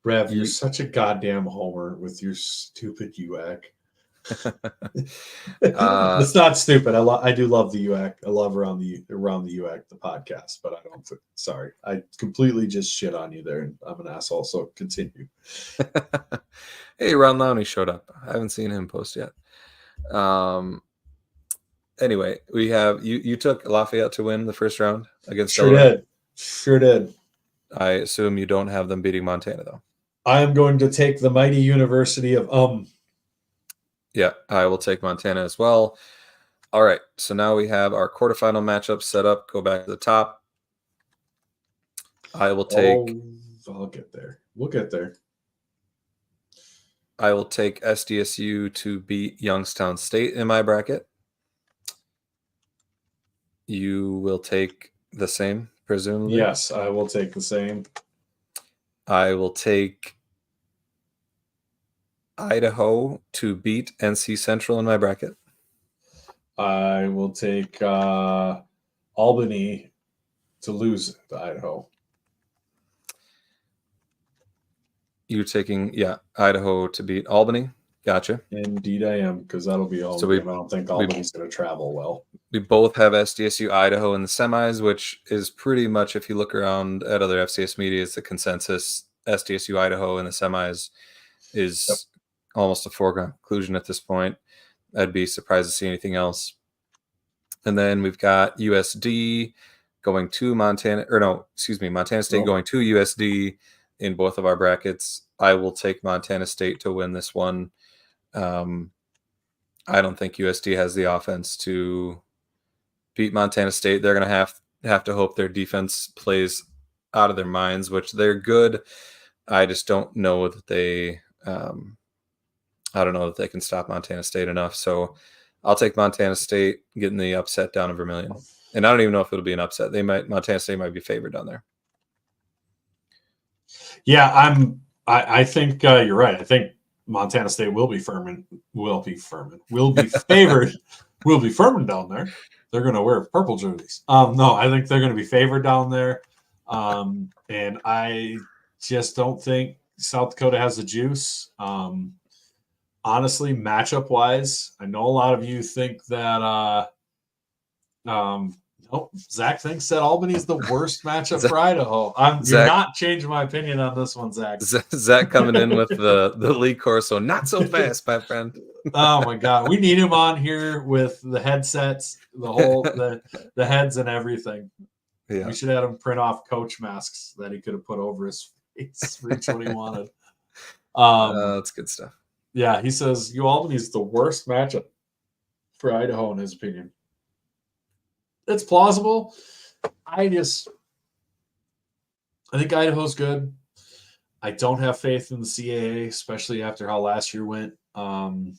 Rev, you're such a goddamn homer with your stupid UAC. It's not stupid. I do love the UAC. I love around the UAC, the podcast, but I don't. Sorry, I completely just shit on you there, and I'm an asshole. So continue. Hey, Ron Lowney showed up. I haven't seen him post yet. Anyway, we have you took Lafayette to win the first round against Sure did. I assume you don't have them beating Montana though. I am going to take the mighty University of Yeah, I will take Montana as well. All right, so now we have our quarterfinal matchup set up. Go back to the top. I will take. I'll get there. We'll get there. I will take SDSU to beat Youngstown State in my bracket. You will take the same, presumably? Yes, I will take the same. I will take Idaho to beat NC Central in my bracket. I will take Albany to lose to Idaho. You're taking, Idaho to beat Albany. Gotcha. Indeed I am, because that'll be all. So I don't think Albany's going to travel well. We both have SDSU Idaho in the semis, which is pretty much, if you look around at other FCS media, it's the consensus. SDSU Idaho in the semis is almost a foregone conclusion at this point. I'd be surprised to see anything else. And then we've got USD going to Montana State going to USD in both of our brackets. I will take Montana State to win this one. I don't think USD has the offense to beat Montana State. They're going to have to hope their defense plays out of their minds, which they're good. I just don't know that they I don't know that they can stop Montana State enough. So I'll take Montana State getting the upset down in Vermilion. And I don't even know if it'll be an upset. Montana State might be favored down there. Yeah, I think you're right. I think Montana State will be favored. Will be Furman down there. They're going to wear purple jerseys. No, I think they're going to be favored down there. And I just don't think South Dakota has the juice. Honestly, matchup wise, I know a lot of you think that Zach thinks that Albany's the worst matchup for Idaho. You're not changing my opinion on this one, Zach. Zach coming in with the league course, so not so fast, my friend. Oh my God, we need him on here with the headsets, the heads and everything. Yeah. We should have him print off coach masks that he could have put over his face, reach what he wanted. That's good stuff. Yeah, he says Albany's the worst matchup for Idaho in his opinion. It's plausible. I think Idaho's good. I don't have faith in the CAA, especially after how last year went. And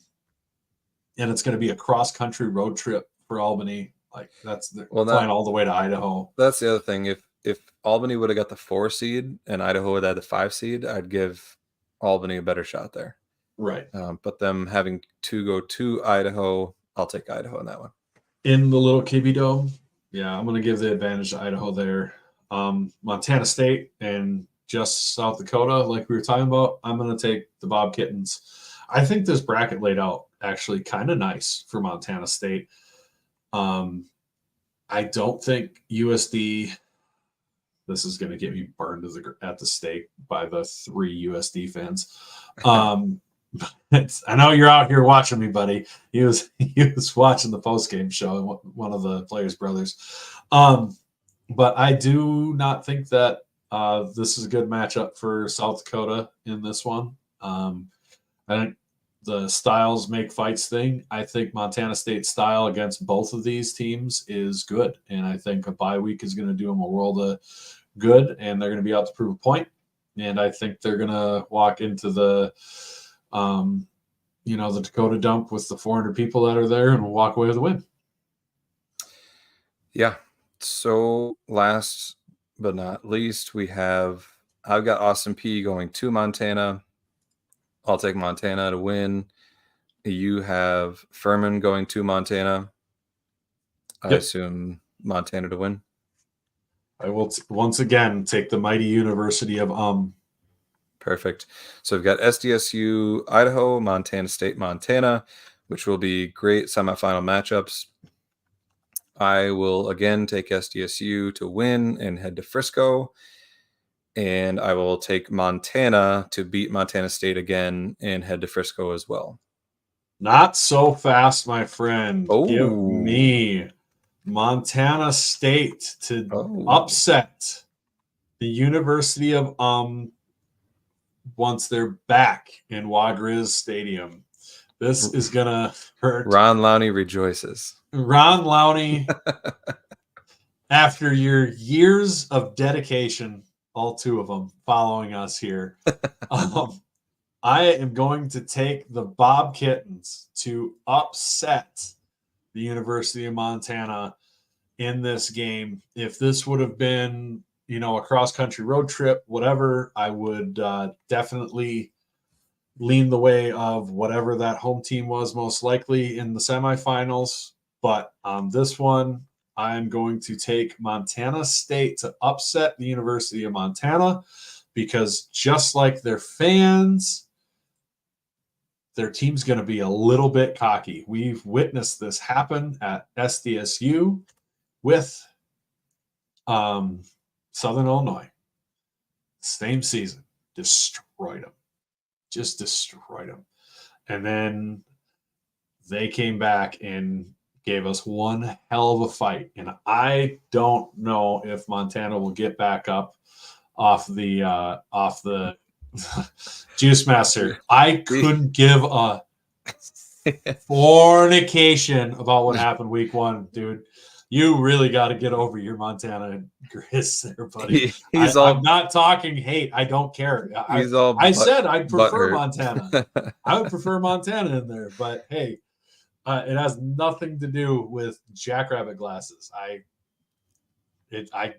it's going to be a cross-country road trip for Albany. Like flying all the way to Idaho. That's the other thing. If Albany would have got the 4 seed and Idaho would have had the 5 seed, I'd give Albany a better shot there. Right. But them having to go to Idaho, I'll take Idaho in that one. In the little Kibbe Dome, yeah, I'm going to give the advantage to Idaho there. Montana State and just South Dakota, like we were talking about, I'm going to take the Bob Kittens. I think this bracket laid out actually kind of nice for Montana State. I don't think USD. This is going to get me burned at the stake by the 3 USD fans. I know you're out here watching me, buddy. He was watching the post-game show, one of the players' brothers. But I do not think that this is a good matchup for South Dakota in this one. I think the styles make fights thing. I think Montana State's style against both of these teams is good. And I think a bye week is going to do them a world of good, and they're going to be out to prove a point. And I think they're going to walk into the the Dakota dump with the 400 people that are there and walk away with a win. Yeah. So last but not least, I've got Austin P going to Montana. I'll take Montana to win. You have Furman going to Montana. I assume Montana to win. I will once again take the mighty University of Perfect. So we've got SDSU, Idaho, Montana State, Montana, which will be great semifinal matchups. I will again take SDSU to win and head to Frisco. And I will take Montana to beat Montana State again and head to Frisco as well. Not so fast, my friend. Oh. Give me Montana State to upset the University of once they're back in Wagriz Stadium. This is going to hurt. Ron Lowney rejoices. Ron Lowney, after your years of dedication, all 2 of them following us here, I am going to take the Bob Kittens to upset the University of Montana in this game. If this would have been a cross-country road trip, whatever, I would definitely lean the way of whatever that home team was most likely in the semifinals. But on this one, I'm going to take Montana State to upset the University of Montana because just like their fans, their team's going to be a little bit cocky. We've witnessed this happen at SDSU with Southern Illinois. Same season. Destroyed them. Just destroyed them. And then they came back and gave us one hell of a fight, and I don't know if Montana will get back up off the Juice Master. I couldn't give a fornication about what happened week 1, dude. You really got to get over your Montana Grizz there, buddy. I'm not talking hate. I don't care. I said I'd prefer Montana. I would prefer Montana in there, but hey, it has nothing to do with Jackrabbit glasses. I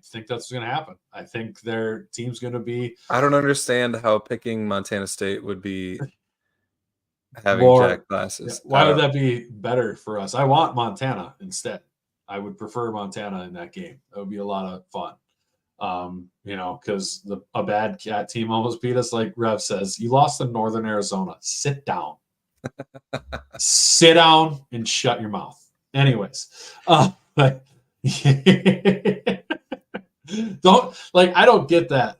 think that's going to happen. I think their team's going to be. I don't understand how picking Montana State would be having Jack glasses. Yeah, why would that be better for us? I want Montana instead. I would prefer Montana in that game. That would be a lot of fun. Because a bad cat team almost beat us. Like Rev says, you lost to Northern Arizona. Sit down. Sit down and shut your mouth. Anyways, I don't get that.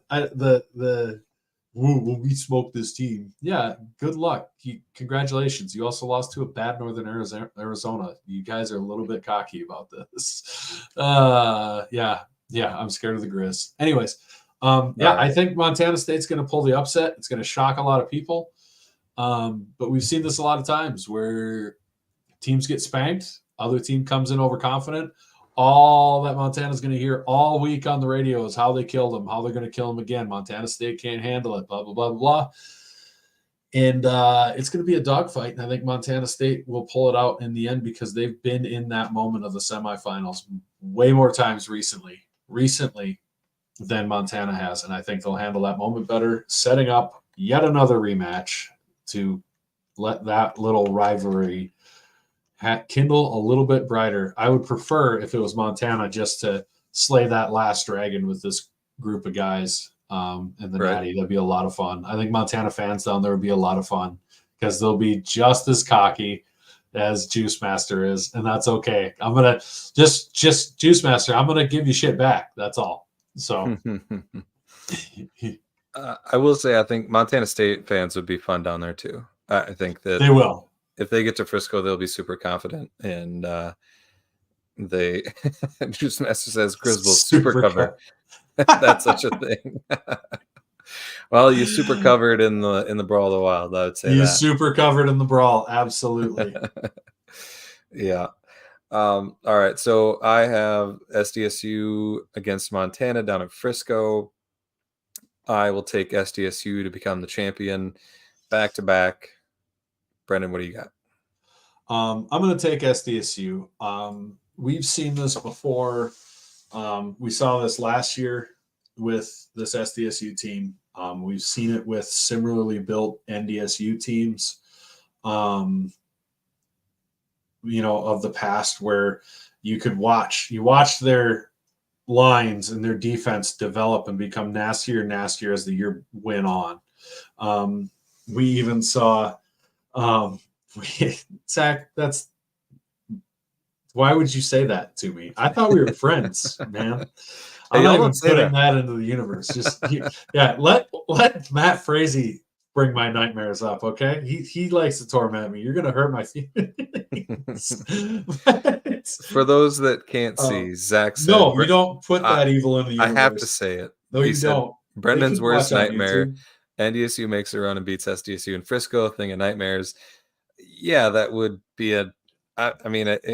Will we smoke this team? Yeah, good luck. Congratulations. You also lost to a bad Northern Arizona. You guys are a little bit cocky about this. Yeah, I'm scared of the Grizz. Anyways, I think Montana State's going to pull the upset. It's going to shock a lot of people. But we've seen this a lot of times where teams get spanked, other team comes in overconfident. All that Montana's going to hear all week on the radio is how they killed them, how they're going to kill them again. Montana State can't handle it, blah, blah, blah, blah. And it's going to be a dogfight, and I think Montana State will pull it out in the end because they've been in that moment of the semifinals way more times recently than Montana has, and I think they'll handle that moment better, setting up yet another rematch to let that little rivalry kindle a little bit brighter. I would prefer if it was Montana just to slay that last dragon with this group of guys and the Natty. That'd be a lot of fun. I think Montana fans down there would be a lot of fun because they'll be just as cocky as Juice Master is, and that's okay. I'm gonna just Juice Master. I'm gonna give you shit back. That's all. So I will say I think Montana State fans would be fun down there too. I think that they will. If they get to Frisco, they'll be super confident, and they Juice Master says Grizz will super cover. That's such a thing. Well, you super covered in the Brawl of the Wild. I would say you super covered in the Brawl, absolutely. Yeah. All right. So I have SDSU against Montana down at Frisco. I will take SDSU to become the champion back to back. Brendan, what do you got? I'm going to take SDSU. We've seen this before. We saw this last year with this SDSU team. We've seen it with similarly built NDSU teams, of the past where you watch their lines and their defense develop and become nastier and nastier as the year went on. We even saw Zach, why would you say that to me? I thought we were friends, man. I'm not even putting that into the universe. Just let Matt Frazee bring my nightmares up, okay? He likes to torment me. You're gonna hurt my feelings. For those that can't see, Zach said, no, you don't put that evil in the universe. I have to say it. No, you don't. Brendan's worst nightmare. NDSU makes a run and beats SDSU in Frisco. Thing of nightmares. Yeah, that would be it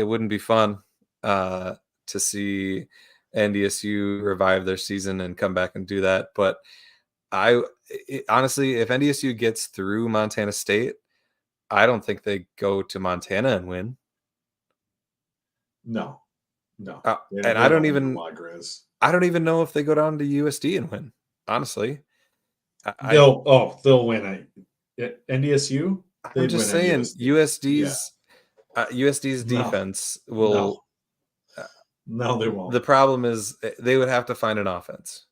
wouldn't be fun to see NDSU revive their season and come back and do that. But honestly, if NDSU gets through Montana State, I don't think they go to Montana and win. No. And I don't even know if they go down to USD and win. Honestly, they'll win it. NDSU. I'm just saying, USD's defense will. No, they won't. The problem is they would have to find an offense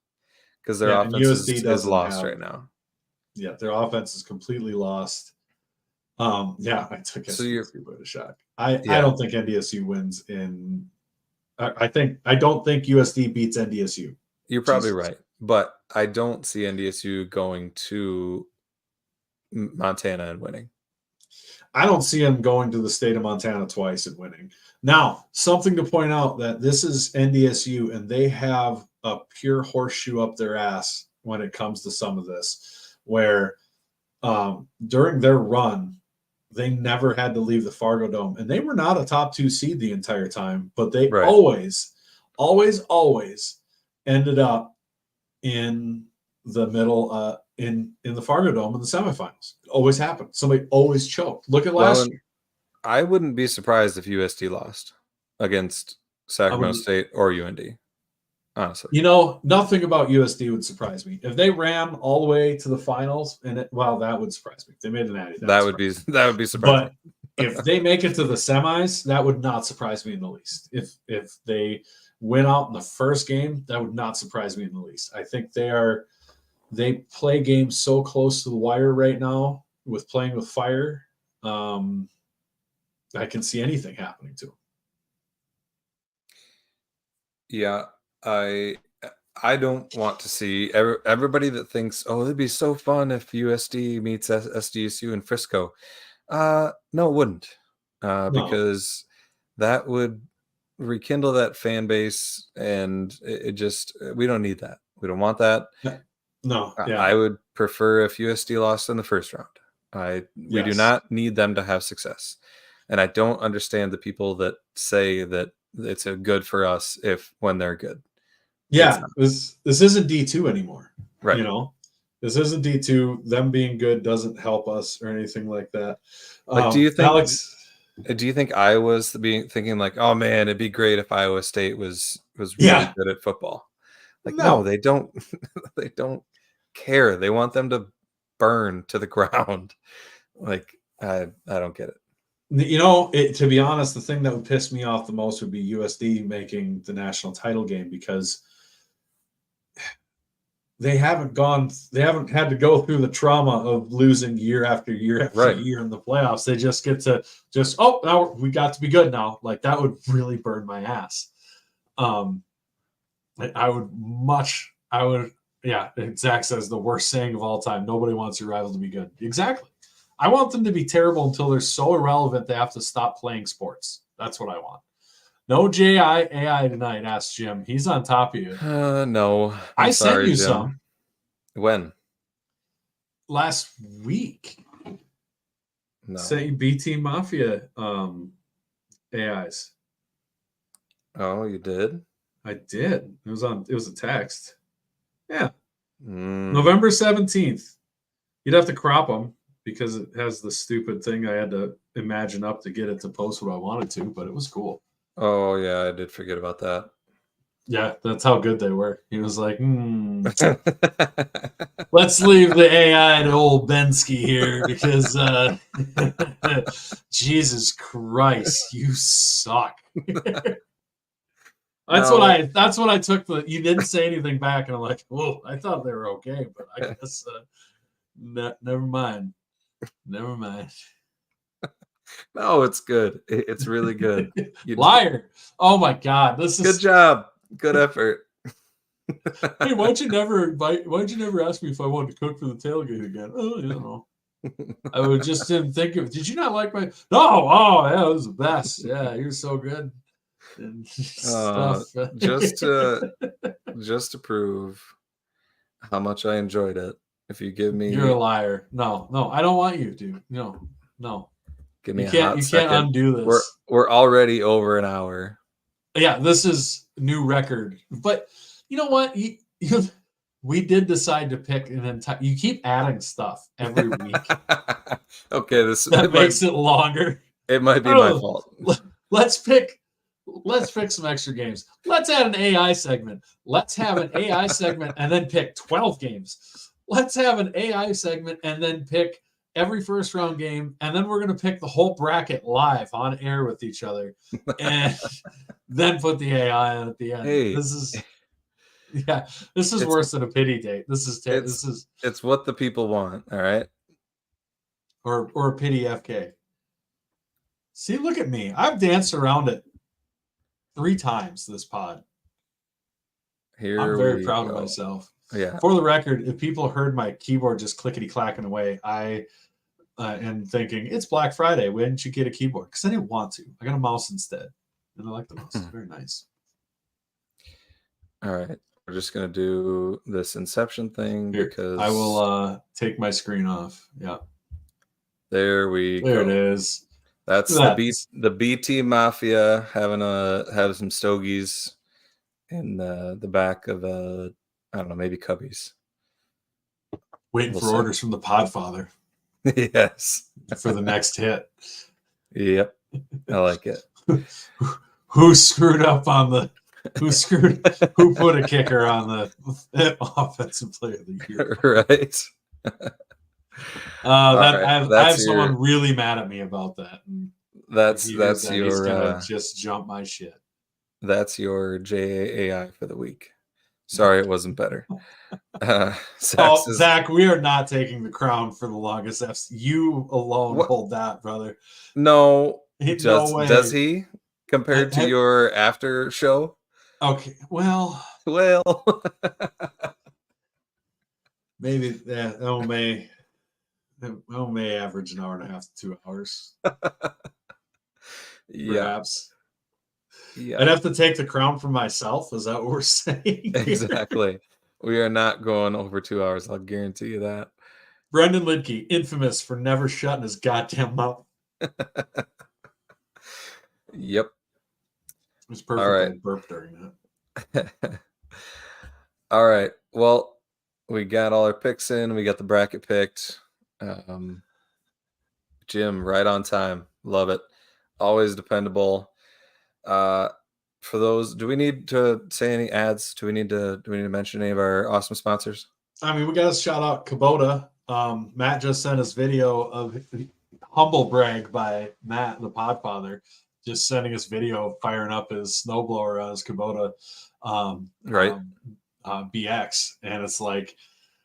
because their offense is lost right now. Yeah, their offense is completely lost. I took SDSU by the shock. I don't think NDSU wins in. I don't think USD beats NDSU. You're probably right, but I don't see NDSU going to Montana and winning. I don't see them going to the state of Montana twice and winning. Now, something to point out that this is NDSU, and they have a pure horseshoe up their ass when it comes to some of this, where during their run, they never had to leave the Fargo Dome, and they were not a top 2 seed the entire time, but they always ended up in the middle, in the Fargo Dome in the semifinals. It always happened. Somebody always choked. Look at last year. I wouldn't be surprised if USD lost against Sacramento State or UND. Honestly, you know, nothing about USD would surprise me. If they ran all the way to the finals, and that would surprise me. If they made an natty, that would be surprising. But if they make it to the semis, that would not surprise me in the least. If they win out in the first game, that would not surprise me in the least. I think they play games so close to the wire right now with playing with fire. I can see anything happening to them. Yeah, I don't want to see everybody that thinks, oh, it'd be so fun if USD meets SDSU in Frisco. No, it wouldn't, because that would rekindle that fan base, and it just, we don't need that. We don't want that. No, yeah. I would prefer if USD lost in the first round. We do not need them to have success, and I don't understand the people that say that it's a good for us when they're good. Yeah, this isn't D2 anymore. Right. You know, this isn't D2. Them being good doesn't help us or anything like that. Like, do you think Iowa's thinking like, oh man, it'd be great if Iowa State was really good at football? Like, no, they don't. They don't care. They want them to burn to the ground. Like, I don't get it. You know, to be honest, the thing that would piss me off the most would be USD making the national title game, because they haven't had to go through the trauma of losing year after year after year in the playoffs. They just get to now we got to be good now. Like, that would really burn my ass. Zach says the worst saying of all time: nobody wants your rival to be good. Exactly. I want them to be terrible until they're so irrelevant they have to stop playing sports. That's what I want. No AI tonight, asked Jim. He's on top of you. No. I sent you Jim. Some. When? Last week. No. Sent you BT Mafia AIs. Oh, you did? I did. It was a text. Yeah. November 17th. You'd have to crop them, because it has the stupid thing I had to imagine up to get it to post what I wanted to, but it was cool. Oh, yeah, I did forget about that. Yeah, that's how good they were. He was like, let's leave the AI to old Bensky here, because Jesus Christ, you suck. That's what I took. You didn't say anything back, and I'm like, oh, I thought they were okay, but I guess never mind. Never mind. No, it's good. It's really good. Liar. Oh my God. This is good job. Good effort. Hey, why'd you never ask me if I wanted to cook for the tailgate again? Oh, you know. I just didn't think of. Did you not like my? No. Oh, yeah, it was the best. Yeah, you're so good. And stuff. just to prove how much I enjoyed it. If you give me, you're a liar. No, I don't want you, dude. No. Give me you can't undo this. We're already over an hour. Yeah, this is new record. But you know what? We did decide to pick an entire. You keep adding stuff every week. Okay, that makes it longer. It might be my fault. Let's pick some extra games. Let's add an AI segment. Let's have an AI segment and then pick 12 games. Let's have an AI segment and then pick every first round game, and then we're going to pick the whole bracket live on air with each other, and then put the AI on at the end. Hey. This is worse than a pity date. It's what the people want. All right, or a pity FK. See, look at me. I've danced around it 3 times this pod. I'm very proud of myself. Yeah. For the record, if people heard my keyboard just clickety-clacking away, I am thinking, it's Black Friday. When did you get a keyboard? Because I didn't want to. I got a mouse instead. and I like the mouse. It's very nice. All right. We're just going to do this Inception thing because I will take my screen off. Yeah. There we go. There it is. That's the BT Mafia having some stogies in the back of I don't know, maybe Cubbies. Waiting for orders from the Podfather. Yes. For the next hit. Yep. I like it. Who screwed up on the who put a kicker on the offensive player of the year? Right. I have someone really mad at me about that. That's your he's gonna just jump my shit. That's your JAI for the week. Sorry, it wasn't better. Zach, we are not taking the crown for the longest Fs. You alone hold that, brother. No, no way. Does he compared to your after show? Okay, well, maybe that may average an hour and a half to 2 hours. Perhaps. Yeah. I'd have to take the crown for myself. Is that what we're saying? Exactly. We are not going over 2 hours. I'll guarantee you that. Brendan Lidke, infamous for never shutting his goddamn mouth. Yep. It was perfect. All right. I burped during that. All right. Well, we got all our picks in. We got the bracket picked. Jim, right on time. Love it. Always dependable. For those, do we need to say any ads? Do we need to mention any of our awesome sponsors? I mean, we got to shout out Kubota. Matt just sent us video of humble brag by Matt, the Podfather, just sending us video firing up his snowblower on his Kubota BX, and it's like,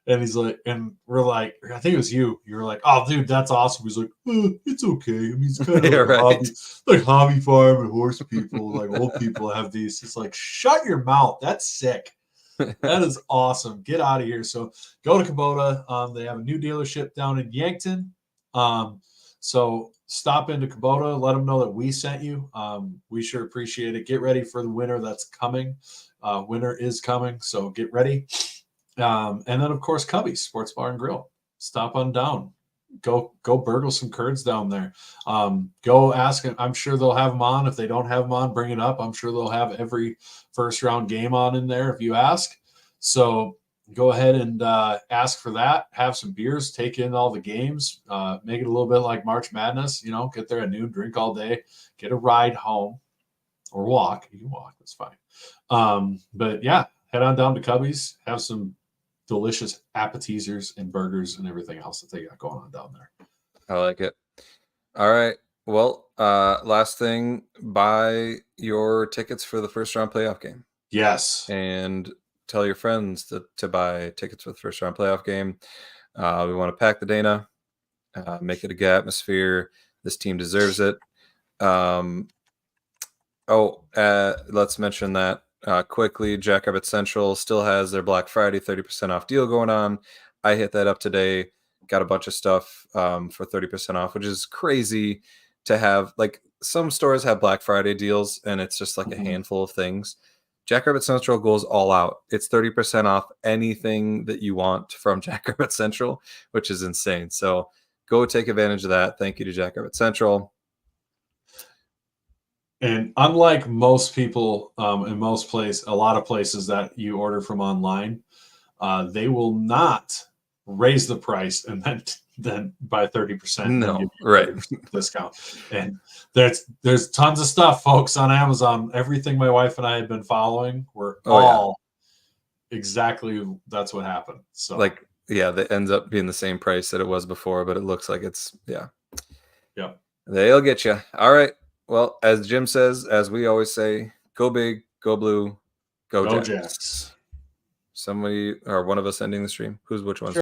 and he's like, and we're like, I think it was you. You were like, "Oh, dude, that's awesome." He's like, "It's okay. I mean, it's kind of hobby farm and horse people, like old people have these." It's like, shut your mouth. That's sick. That is awesome. Get out of here. So go to Kubota. They have a new dealership down in Yankton. So stop into Kubota. Let them know that we sent you. We sure appreciate it. Get ready for the winter that's coming. Winter is coming, so get ready. And then, of course, Cubby's Sports Bar and Grill. Stop on down. Go burgle some curds down there. Go ask them. I'm sure they'll have them on. If they don't have them on, bring it up. I'm sure they'll have every first-round game on in there if you ask. So go ahead and ask for that. Have some beers. Take in all the games. Make it a little bit like March Madness. Get there at noon, drink all day, get a ride home, or walk. You can walk. That's fine. But, yeah, head on down to Cubby's. Have some delicious appetizers and burgers and everything else that they got going on down there. I like it. All right. Well, last thing, buy your tickets for the first round playoff game. Yes. And tell your friends to buy tickets for the first round playoff game. We want to pack the Dana, make it a good atmosphere. This team deserves it. Let's mention that quickly. Jackrabbit Central still has their Black Friday 30% off deal going on. I hit that up today. Got a bunch of stuff for 30% off, which is crazy to have. Like, some stores have Black Friday deals, and it's just like a handful of things. Jackrabbit Central goes all out. It's 30% off anything that you want from Jackrabbit Central, which is insane. So go take advantage of that. Thank you to Jackrabbit Central. And unlike most people in a lot of places that you order from online, they will not raise the price and then by 30%. No, right. Discount. And there's tons of stuff, folks, on Amazon. Everything my wife and I had been following were exactly that's what happened. So that ends up being the same price that it was before, but it looks like it's Yep. They'll get you. All right. Well, as Jim says, as we always say, go big, go blue, go Jacks. Somebody or one of us ending the stream. Which one?